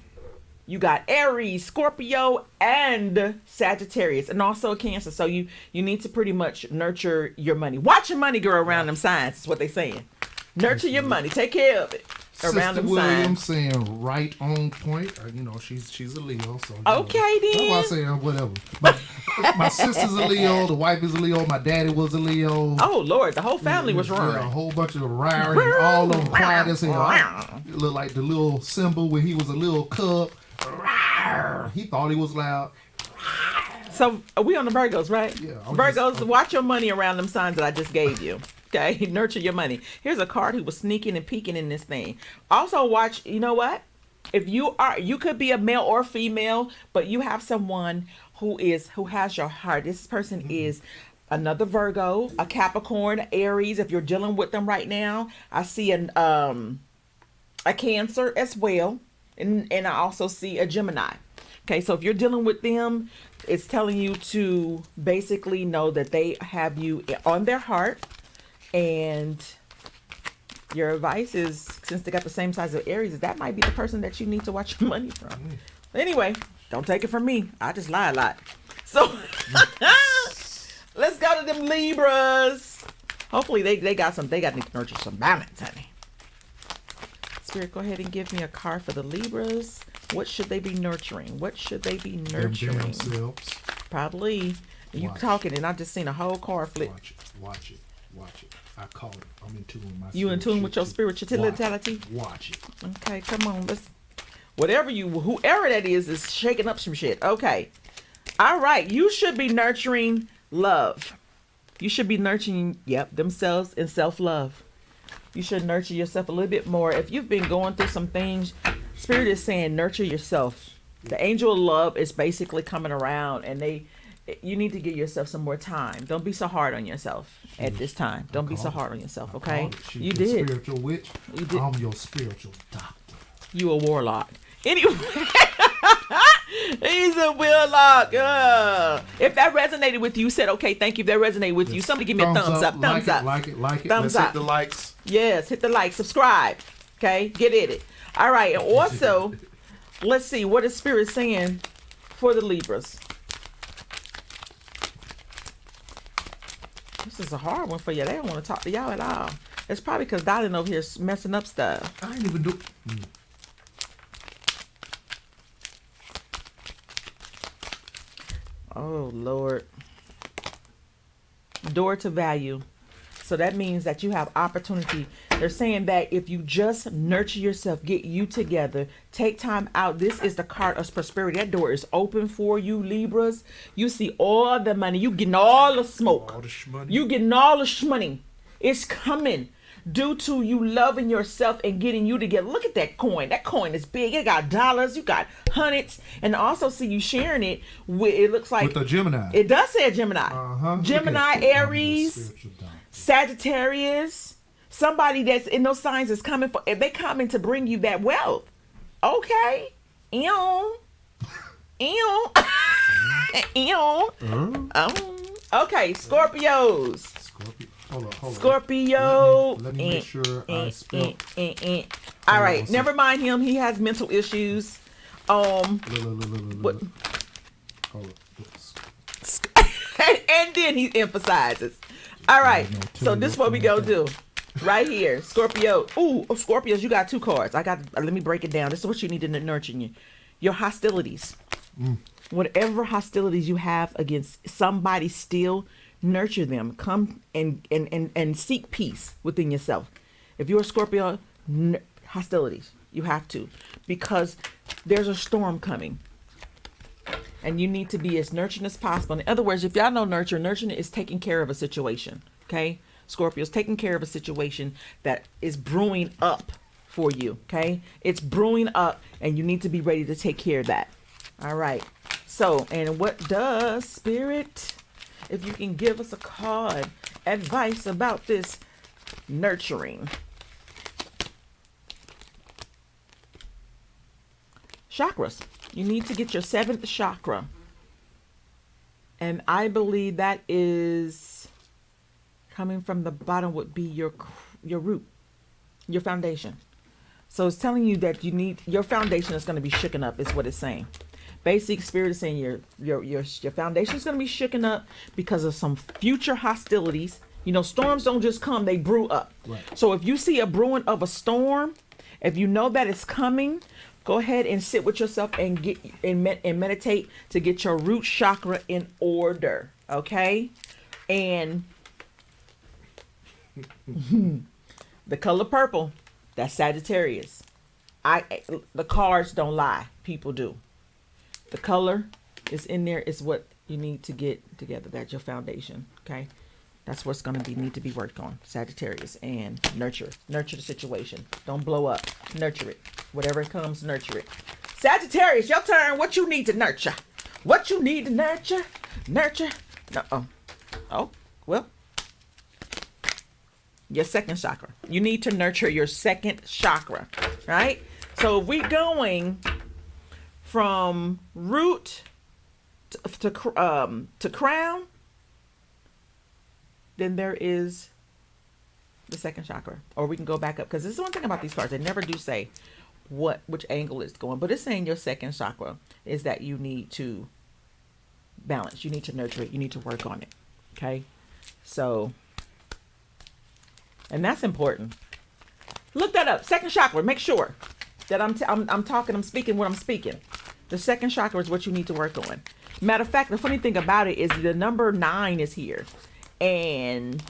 Speaker 1: you got Aries, Scorpio, and Sagittarius, and also a Cancer. So you need to pretty much nurture your money. Watch your money grow around them signs, is what they're saying. Nurture your money. Take care of it. Around
Speaker 3: Sister
Speaker 1: them
Speaker 3: Williams
Speaker 1: signs.
Speaker 3: saying right on point. She's a Leo. So
Speaker 1: okay, then.
Speaker 3: That's why I say whatever. But my sister's a Leo. The wife is a Leo. My daddy was a Leo.
Speaker 1: Oh, Lord. The whole family was wrong.
Speaker 3: A whole bunch of raring. All of them quiet as hell. It looked like the little symbol when he was a little cub. He thought he was loud.
Speaker 1: So are we on the Virgos, right?
Speaker 3: Yeah.
Speaker 1: Virgos, watch your money around them signs that I just gave you. Okay, nurture your money. Here's a card who was sneaking and peeking in this thing. Also watch, you know what? If you could be a male or female, but you have someone who has your heart. This person is another Virgo, a Capricorn, Aries. If you're dealing with them right now, I see a Cancer as well. And I also see a Gemini. Okay, so if you're dealing with them, it's telling you to basically know that they have you on their heart. And your advice is, since they got the same size of Aries, that might be the person that you need to watch your money from. Anyway, don't take it from me. I just lie a lot. So let's go to them Libras. Hopefully they need to nurture some balance, honey. Spirit, go ahead and give me a card for the Libras. What should they be nurturing? What should they be nurturing?
Speaker 3: Themselves.
Speaker 1: Probably. You talking and I just seen a whole card flip.
Speaker 3: Watch it. I call it. I'm in tune with my
Speaker 1: You in tune with your spirituality?
Speaker 3: Watch it.
Speaker 1: Okay, come on. Whoever that is shaking up some shit. Okay. All right. You should be nurturing love. You should be nurturing, themselves and self-love. You should nurture yourself a little bit more. If you've been going through some things, Spirit is saying nurture yourself. The angel of love is basically coming around, and you need to give yourself some more time. Don't be so hard on yourself at this time. Don't be so hard on yourself, okay? You did.
Speaker 3: Spiritual witch. You did. I'm your spiritual doctor.
Speaker 1: You a warlock. Anyway, he's a warlock. If that resonated with you, said okay, thank you. If that resonated with you, somebody give me a thumbs up. Thumbs up.
Speaker 3: Like it.
Speaker 1: Thumbs
Speaker 2: Let's
Speaker 1: up.
Speaker 2: hit the likes.
Speaker 1: Yes, hit the like. Subscribe. Okay, get it. All right, and also, let's see what is Spirit saying for the Libras. This is a hard one for you. They don't want to talk to y'all at all. It's probably because Darling over here is messing up stuff.
Speaker 3: I ain't even do.
Speaker 1: Oh, Lord. Door to value. So that means that you have opportunity. They're saying that if you just nurture yourself, get you together, take time out. This is the card of prosperity. That door is open for you, Libras. You see all the money. You getting all the smoke.
Speaker 3: All the shmoney.
Speaker 1: You getting all the shmoney. It's coming due to you loving yourself and getting you together. Look at that coin. That coin is big. It got dollars. You got hundreds. And I also see you sharing it with, it looks like.
Speaker 3: With a Gemini.
Speaker 1: It does say a Gemini.
Speaker 3: Uh-huh.
Speaker 1: Gemini, Aries, Sagittarius. Somebody that's in those signs is coming for, if they coming to bring you that wealth. Okay. Ew. Ew. Ew. Okay, Scorpios.
Speaker 3: Hold on.
Speaker 1: Scorpio.
Speaker 3: Let me make sure I spell.
Speaker 1: All right, never mind him. He has mental issues. What? And then he emphasizes. All right, so this is what we go do. Right here, Scorpio. Ooh, Scorpios, you got 2 cards. Let me break it down. This is what you need to nurture in you. Your hostilities. Whatever hostilities you have against somebody, still nurture them. Come and seek peace within yourself. If you're a Scorpio, hostilities, you have to, because there's a storm coming and you need to be as nurturing as possible. In other words, if y'all know nurturing is taking care of a situation. Okay, Scorpios, taking care of a situation that is brewing up for you. Okay, it's brewing up and you need to be ready to take care of that. All right, so, and what does Spirit, if you can give us a card, advice about this nurturing? Chakras. You need to get your 7th chakra. And I believe that is coming from the bottom, would be your root, your foundation. So it's telling you that you need, your foundation is going to be shooken up, is what it's saying. Basic Spirit is saying your foundation is going to be shooken up because of some future hostilities. You know, storms don't just come, they brew up. Right. So if you see a brewing of a storm, if you know that it's coming, go ahead and sit with yourself and get and meditate to get your root chakra in order. Okay? And the color purple, that's Sagittarius. The cards don't lie, people do. The color is in there, is what you need to get together. That's your foundation. Okay, that's what's going to need to be worked on. Sagittarius. And nurture the situation. Don't blow up. Nurture it. Whatever it comes, nurture it. Sagittarius, your turn. What you need to nurture? What you need to nurture? Nurture. Oh, well, your 2nd chakra. You need to nurture your 2nd chakra, right? So if we going from root to crown, then there is the 2nd chakra. Or we can go back up, because this is one thing about these cards. They never do say which angle it's going, but it's saying your 2nd chakra is that you need to balance. You need to nurture it. You need to work on it. Okay? So, and that's important. Look that up. 2nd chakra. Make sure that I'm speaking what I'm speaking. The 2nd chakra is what you need to work on. Matter of fact, the funny thing about it is the number 9 is here. And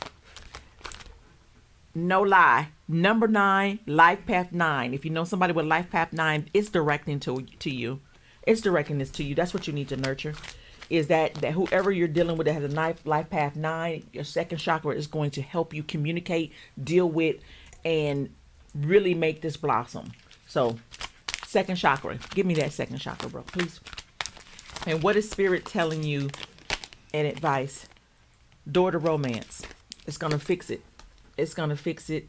Speaker 1: no lie, number 9, life path 9. If you know somebody with life path 9, it's directing to you. It's directing this to you. That's what you need to nurture. Is that whoever you're dealing with that has a life path 9, your 2nd chakra is going to help you communicate, deal with, and really make this blossom. So, 2nd chakra. Give me that 2nd chakra, bro, please. And what is Spirit telling you in advice? Door to romance. It's going to fix it. It's going to fix it.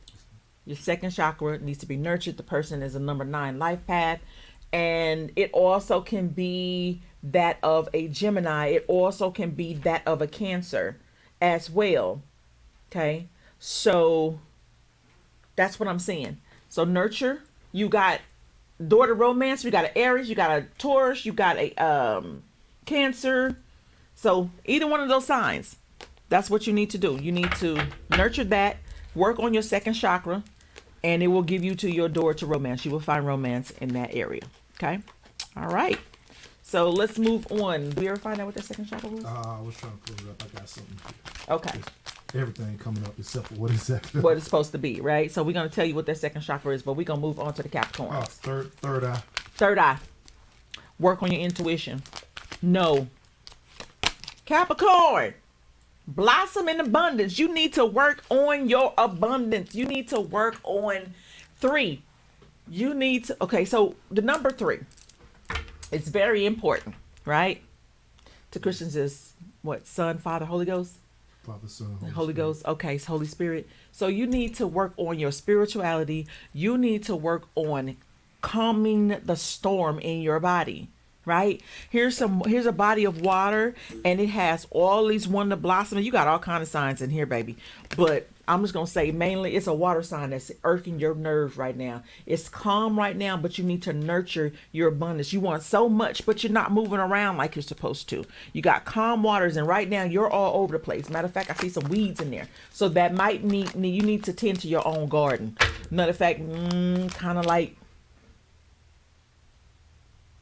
Speaker 1: Your 2nd chakra needs to be nurtured. The person is a number 9 life path. And it also can be that of a Gemini. It also can be that of a Cancer as well. Okay. So that's what I'm saying. So nurture. You got door to romance. You got an Aries. You got a Taurus. You got a Cancer. So either one of those signs, that's what you need to do. You need to nurture that. Work on your 2nd chakra. And it will give you to your door to romance. You will find romance in that area. Okay. All right. So let's move on. Did we ever find out what the 2nd chakra was?
Speaker 3: I was trying to pull it up. I got something.
Speaker 1: Okay.
Speaker 3: everything coming up except for what exactly
Speaker 1: what it's supposed to be, right? So we're going to tell you what that second chakra is, but we're going to move on to the Capricorns.
Speaker 3: Third eye.
Speaker 1: Third eye. Work on your intuition. No. Capricorn. Blossom in abundance. You need to work on your abundance. You need to work on 3. You need to, okay, so the number 3. It's very important, right? To Christians is what? Son, Father, Holy Ghost?
Speaker 3: Father, Son,
Speaker 1: Holy Ghost. Okay, it's Holy Spirit. So you need to work on your spirituality. You need to work on calming the storm in your body, right? Here's a body of water, and it has all these wonder blossoms. You got all kind of signs in here, baby. But I'm just gonna say mainly it's a water sign that's irking your nerves right now. It's calm right now, but you need to nurture your abundance. You want so much, but you're not moving around like you're supposed to. You got calm waters, and right now you're all over the place. Matter of fact, I see some weeds in there, so that might need you need to tend to your own garden. Matter of fact, kind of like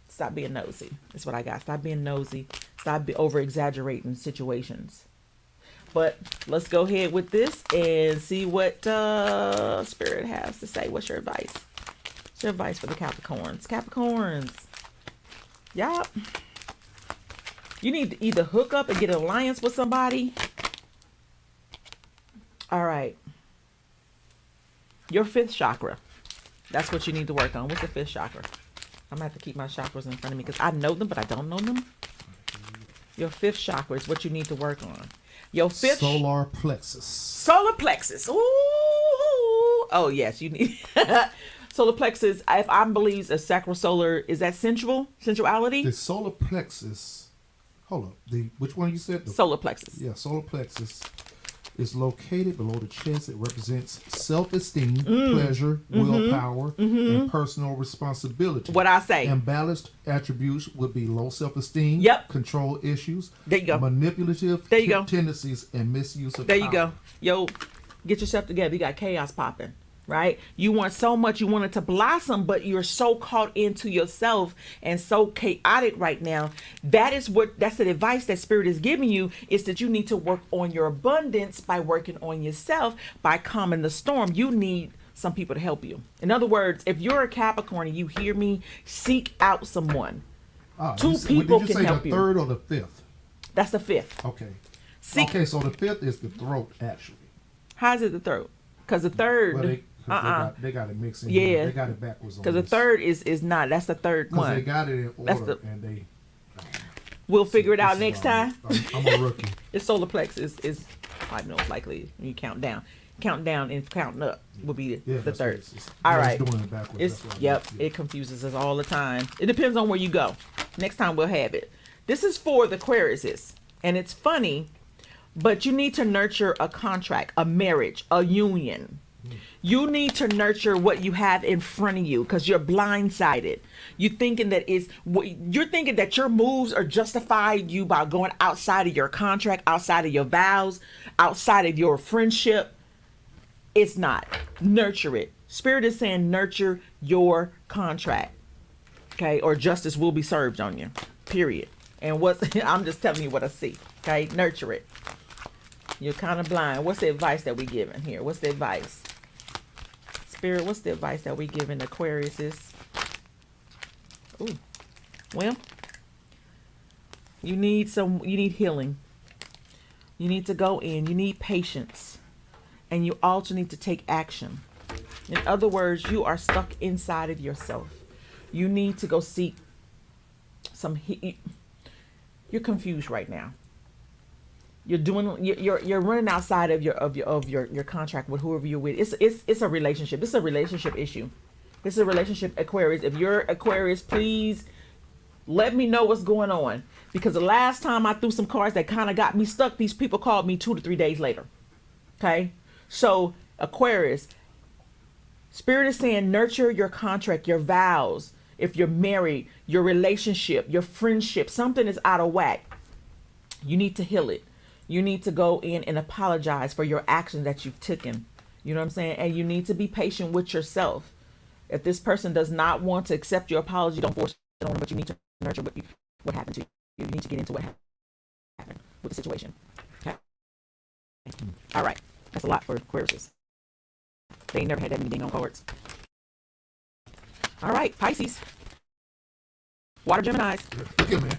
Speaker 1: stop being nosy. That's what I got. Stop being nosy. Stop over exaggerating situations. But let's go ahead with this and see what Spirit has to say. What's your advice? What's your advice for the Capricorns? Capricorns. Yup. You need to either hook up and get an alliance with somebody. All right. Your 5th chakra. That's what you need to work on. What's the 5th chakra? I'm going to have to keep my chakras in front of me because I know them, but I don't know them. Your 5th chakra is what you need to work on. Your 5th
Speaker 3: solar plexus.
Speaker 1: Solar plexus. Ooh. Oh yes, you need solar plexus. If I believe a sacral solar, is that sensuality?
Speaker 3: The solar plexus. Hold up. Which one you said?
Speaker 1: Solar plexus.
Speaker 3: Yeah, solar plexus is located below the chest. It represents self-esteem, pleasure, willpower, and personal responsibility.
Speaker 1: What I say.
Speaker 3: Imbalanced attributes would be low self-esteem, control issues,
Speaker 1: there you go,
Speaker 3: manipulative tendencies, and misuse of
Speaker 1: there
Speaker 3: power.
Speaker 1: You go. Yo, get yourself together. You got chaos popping. Right? You want so much, you want it to blossom, but you're so caught into yourself and so chaotic right now. That's the advice that Spirit is giving you, is that you need to work on your abundance by working on yourself, by calming the storm. You need some people to help you. In other words, if you're a Capricorn and you hear me, seek out someone. 2 people
Speaker 3: did you
Speaker 1: can
Speaker 3: say
Speaker 1: help
Speaker 3: the
Speaker 1: you.
Speaker 3: 3rd or the 5th?
Speaker 1: That's the 5th.
Speaker 3: Okay. Okay, so the 5th is the throat, actually.
Speaker 1: How's it the throat? Because the 3rd...
Speaker 3: Well, they got it mixed in.
Speaker 1: Yeah,
Speaker 3: here. They got it backwards.
Speaker 1: Because the 3rd is not. That's the 3rd one.
Speaker 3: Because they got it in order, and they.
Speaker 1: We'll figure it out next time.
Speaker 3: I'm a rookie.
Speaker 1: It's solar plexus is probably most likely when you count down and counting up will be the 3rd. All right.
Speaker 3: Doing it backwards.
Speaker 1: It confuses us all the time. It depends on where you go. Next time we'll have it. This is for the Aquariuses, and it's funny, but you need to nurture a contract, a marriage, a union. You need to nurture what you have in front of you because you're blindsided. You're thinking that your moves are justified you by going outside of your contract, outside of your vows, outside of your friendship. It's not. Nurture it. Spirit is saying nurture your contract. Okay? Or justice will be served on you. Period. And I'm just telling you what I see. Okay? Nurture it. You're kind of blind. What's the advice that we giving here? What's the advice? Spirit, what's the advice that we giving Aquariuses? Ooh. Well, you need healing. You need to go in. You need patience. And you also need to take action. In other words, you are stuck inside of yourself. You need to go seek some you're confused right now. You're running outside of your contract with whoever you're with. It's a relationship. It's a relationship issue. This is a relationship, Aquarius. If you're Aquarius, please let me know what's going on. Because the last time I threw some cards that kind of got me stuck, these people called me 2 to 3 days later. Okay? So, Aquarius, Spirit is saying nurture your contract, your vows. If you're married, your relationship, your friendship, something is out of whack. You need to heal it. You need to go in and apologize for your actions that you've taken. You know what I'm saying? And you need to be patient with yourself. If this person does not want to accept your apology, don't force it on them, but you need to nurture what happened to you. You need to get into what happened with the situation. All right. That's a lot for Aquarius. They ain't never had that many dang on cards. All right, Pisces. Water Geminis.
Speaker 3: Look here, man.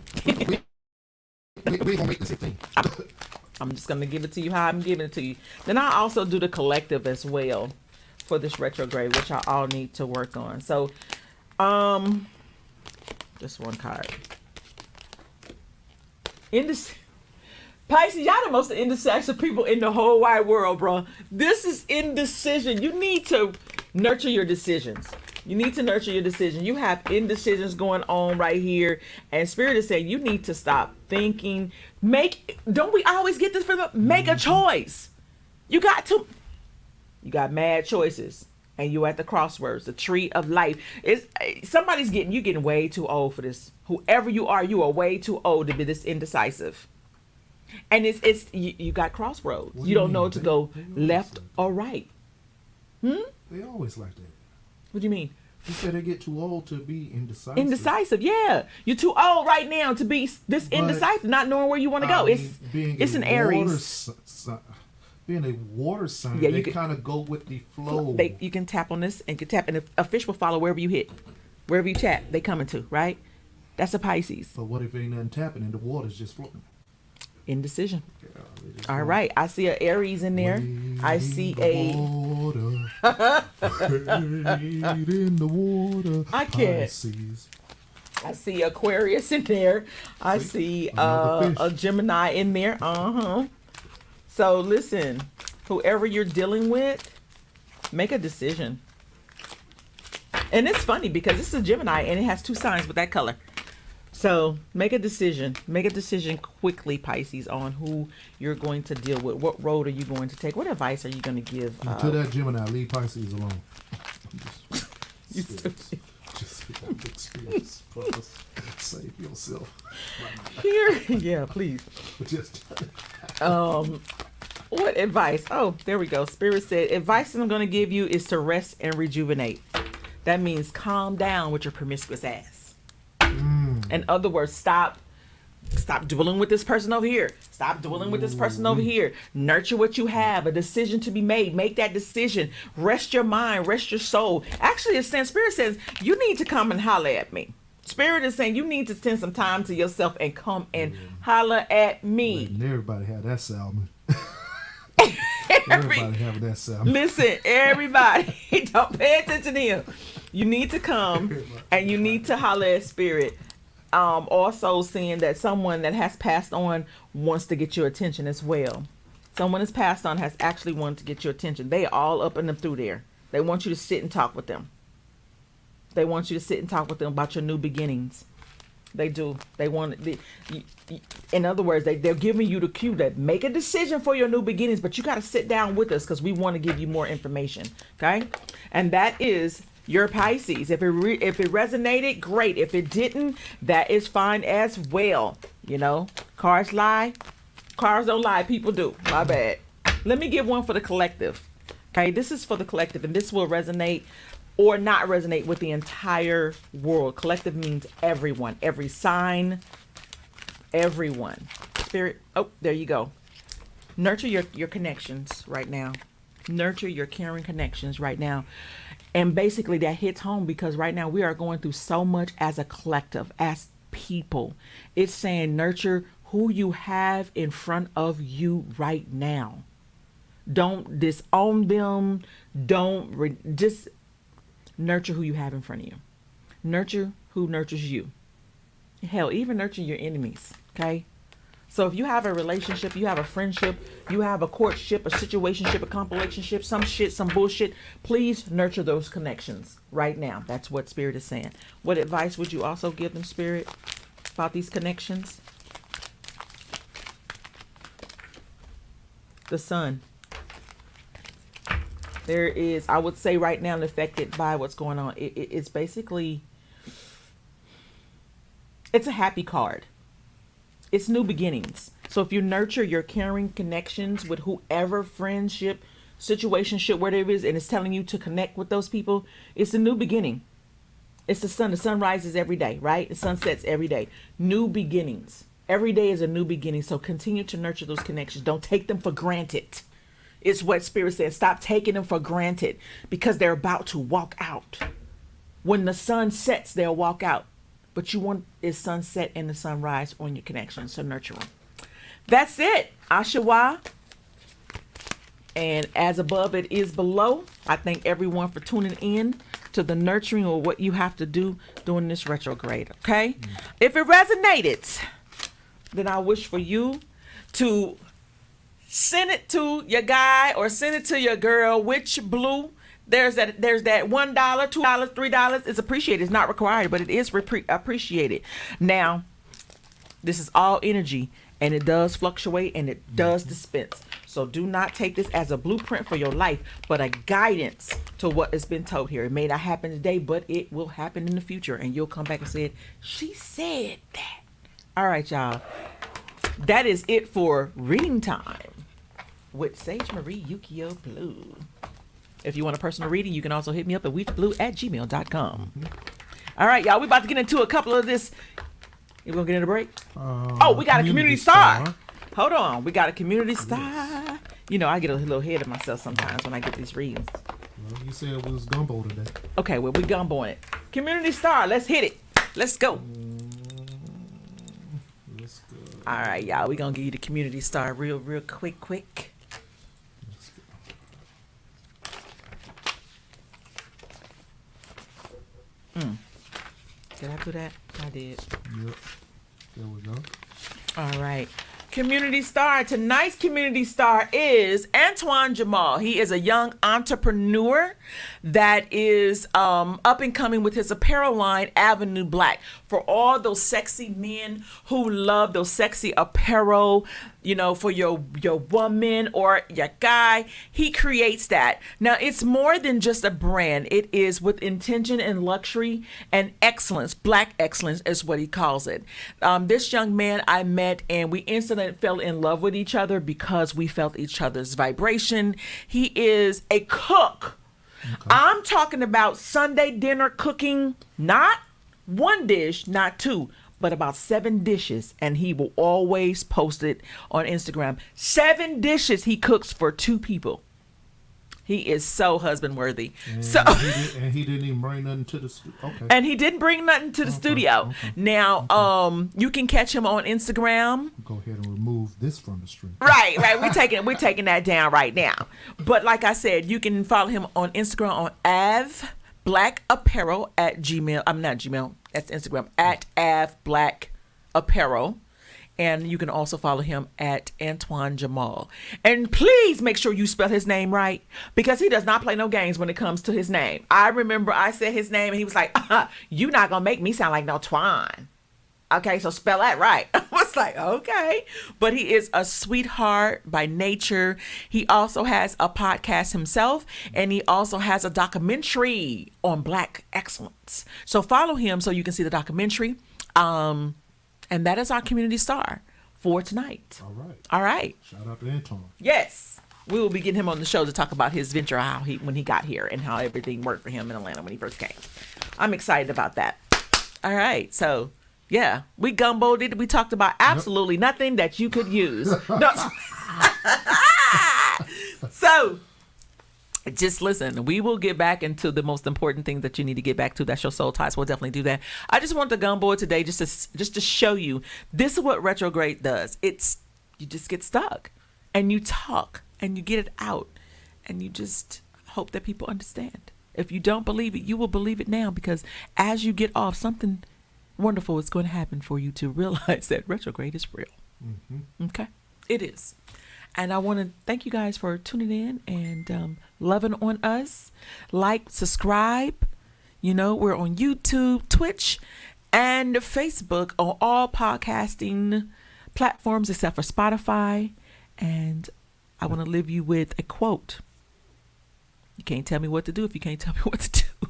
Speaker 3: We gonna make this a thing.
Speaker 1: I'm just gonna give it to you how I'm giving it to you. Then I also do the collective as well for this retrograde, which I all need to work on. So, just one card. Pisces, y'all the most indecisive people in the whole wide world, bro. This is indecision. You need to nurture your decisions. You need to nurture your decision. You have indecisions going on right here. And Spirit is saying you need to stop thinking. Don't we always get this from make a choice? You got mad choices. And you at the crossroads, the tree of life. You're getting way too old for this. Whoever you are way too old to be this indecisive. And you got crossroads. You don't know to go left or right.
Speaker 3: They always like that.
Speaker 1: What do you mean?
Speaker 3: You said they get too old to be indecisive.
Speaker 1: Indecisive, yeah. You're too old right now to be this indecisive, not knowing where you want to go. It's an Aries.
Speaker 3: Being a water sign, they kind of go with the flow.
Speaker 1: You can tap on this and a fish will follow wherever you hit. Wherever you tap, they coming to, right? That's a Pisces.
Speaker 3: But what if ain't nothing tapping and the water's just floating?
Speaker 1: Indecision. All right. I see an Aries in there. I see
Speaker 3: in the water.
Speaker 1: I can't. I see Aquarius in there. I see a Gemini in there. So listen, whoever you're dealing with, make a decision. And it's funny because this is a Gemini and it has 2 signs with that color. So make a decision. Make a decision quickly, Pisces, on who you're going to deal with. What road are you going to take? What advice are you going to give?
Speaker 3: To that Gemini, leave Pisces alone.
Speaker 1: Just
Speaker 3: experience. Save yourself.
Speaker 1: Here, yeah, please. What advice? Oh, there we go. Spirit said, advice that I'm going to give you is to rest and rejuvenate. That means calm down with your promiscuous ass. In other words, stop dwelling with this person over here. Stop dwelling with this person over here. Nurture what you have. A decision to be made. Make that decision. Rest your mind. Rest your soul. Actually, Spirit says you need to come and holler at me. Spirit is saying you need to spend some time to yourself and come and holler at me.
Speaker 3: Letting everybody have that salmon. Everybody have that salmon.
Speaker 1: Listen, everybody, don't pay attention to him. You need to come and you need to holler at Spirit. Also seeing that someone that has passed on wants to get your attention as well. Someone that's passed on has actually wanted to get your attention. They all up and through there. They want you to sit and talk with them. They want you to sit and talk with them about your new beginnings. They do. They want. In other words, they're giving you the cue that make a decision for your new beginnings, but you got to sit down with us because we want to give you more information. Okay, and that is your Pisces. If it resonated, great. If it didn't, that is fine as well. You know, cards lie. Cards don't lie. People do. My bad. Let me give one for the collective. Okay, this is for the collective, and this will resonate or not resonate with the entire world. Collective means everyone, every sign, everyone. Spirit, oh, there you go. Nurture your connections right now. Nurture your caring connections right now. And basically that hits home because right now we are going through so much as a collective, as people. It's saying nurture who you have in front of you right now. Don't disown them. Just nurture who you have in front of you. Nurture who nurtures you. Hell, even nurture your enemies. Okay. So if you have a relationship, you have a friendship, you have a courtship, a situationship, a compilationship, some bullshit, please nurture those connections right now. That's what Spirit is saying. What advice would you also give them, Spirit, about these connections? The sun. There is, I would say right now, affected by what's going on. It's basically, it's a happy card. It's new beginnings. So if you nurture your caring connections with whoever, friendship, situationship, whatever it is, and it's telling you to connect with those people, it's a new beginning. It's the sun. The sun rises every day, right? The sun sets every day. New beginnings. Every day is a new beginning, so continue to nurture those connections. Don't take them for granted. It's what Spirit says. Stop taking them for granted because they're about to walk out. When the sun sets, they'll walk out. But you want is sunset and the sunrise on your connections, so nurture them. That's it. Ashawa. And as above, it is below. I thank everyone for tuning in to the nurturing or what you have to do during this retrograde, okay? If it resonated, then I wish for you to send it to your guy or send it to your girl. Which Blue? There's that $1, $2, $3. It's appreciated. It's not required, but it is appreciated. Now, this is all energy, and it does fluctuate, and it does dispense. So do not take this as a blueprint for your life, but a guidance to what has been told here. It may not happen today, but it will happen in the future, and you'll come back and say, she said that. All right, y'all. That is it for reading time with Sage Marie Yukio Blue. If you want a personal reading, you can also hit me up at wheatblue@gmail.com. All right, y'all. We're about to get into a couple of this. You going to get in a break? We got a community star. Hold on. We got a community star. Yes. You know, I get a little ahead of myself sometimes when I get these readings.
Speaker 3: Well, you said it was gumbo today.
Speaker 1: Okay, well, we gumboing it. Community star. Let's hit it. Let's go.
Speaker 3: Let's go.
Speaker 1: All right, y'all. We're going to give you the community star real quick. Did I do that? I did.
Speaker 3: Yep. There we go.
Speaker 1: All right. Community star. Tonight's community star is Antoine Jamal. He is a young entrepreneur that is up and coming with his apparel line, Avenue Black. For all those sexy men who love those sexy apparel, you know, for your woman or your guy, he creates that. Now, it's more than just a brand. It is with intention and luxury and excellence. Black excellence is what he calls it. This young man I met, and we instantly fell in love with each other because we felt each other's vibration. He is a cook. Okay. I'm talking about Sunday dinner cooking, not one dish, not two, but about 7 dishes, and he will always post it on Instagram. 7 dishes he cooks for 2 people. He is so husband worthy.
Speaker 3: And he didn't even bring nothing to the studio. Okay.
Speaker 1: And he didn't bring nothing to the studio. Okay. Now, you can catch him on Instagram.
Speaker 3: Go ahead and remove this from the stream.
Speaker 1: Right. We're taking that down right now. But like I said, you can follow him on Instagram on Av Black Apparel at Gmail. I'm not Gmail. That's Instagram at Av Black Apparel. And you can also follow him at Antoine Jamal. And please make sure you spell his name right, because he does not play no games when it comes to his name. I remember I said his name and he was like, you're not going to make me sound like no Twine. Okay, so spell that right. I was like, okay. But he is a sweetheart by nature. He also has a podcast himself, and he also has a documentary on Black excellence. So follow him so you can see the documentary. And that is our community star for tonight.
Speaker 3: All right.
Speaker 1: Shout
Speaker 3: out to Anton.
Speaker 1: Yes. We will be getting him on the show to talk about his venture, when he got here and how everything worked for him in Atlanta when he first came. I'm excited about that. All right. So, yeah, we gumboed it. We talked about absolutely nothing that you could use. So, just listen, we will get back into the most important thing that you need to get back to. That's your soul ties. We'll definitely do that. I just want to gumbo it today just to show you this is what retrograde does. You just get stuck and you talk and you get it out and you just hope that people understand. If you don't believe it, you will believe it now, because as you get off, something wonderful is going to happen for you to realize that retrograde is real. Mm-hmm. Okay? It is. And I want to thank you guys for tuning in and loving on us. Like, subscribe. You know, we're on YouTube, Twitch, and Facebook, on all podcasting platforms except for Spotify. And I want to leave you with a quote. You can't tell me what to do if you can't tell me what to do.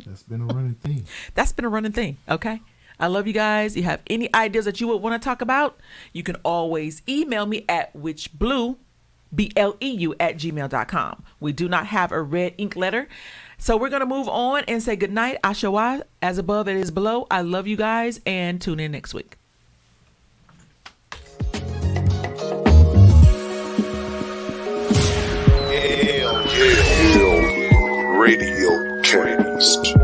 Speaker 3: That's been a running thing.
Speaker 1: That's been a running thing, okay? I love you guys. You have any ideas that you would want to talk about, you can always email me at whichbleu, BLEU, @gmail.com. We do not have a red ink letter. So we're going to move on and say goodnight. Ashawa, as above, it is below. I love you guys, and tune in next week.
Speaker 2: Yale Radiocast.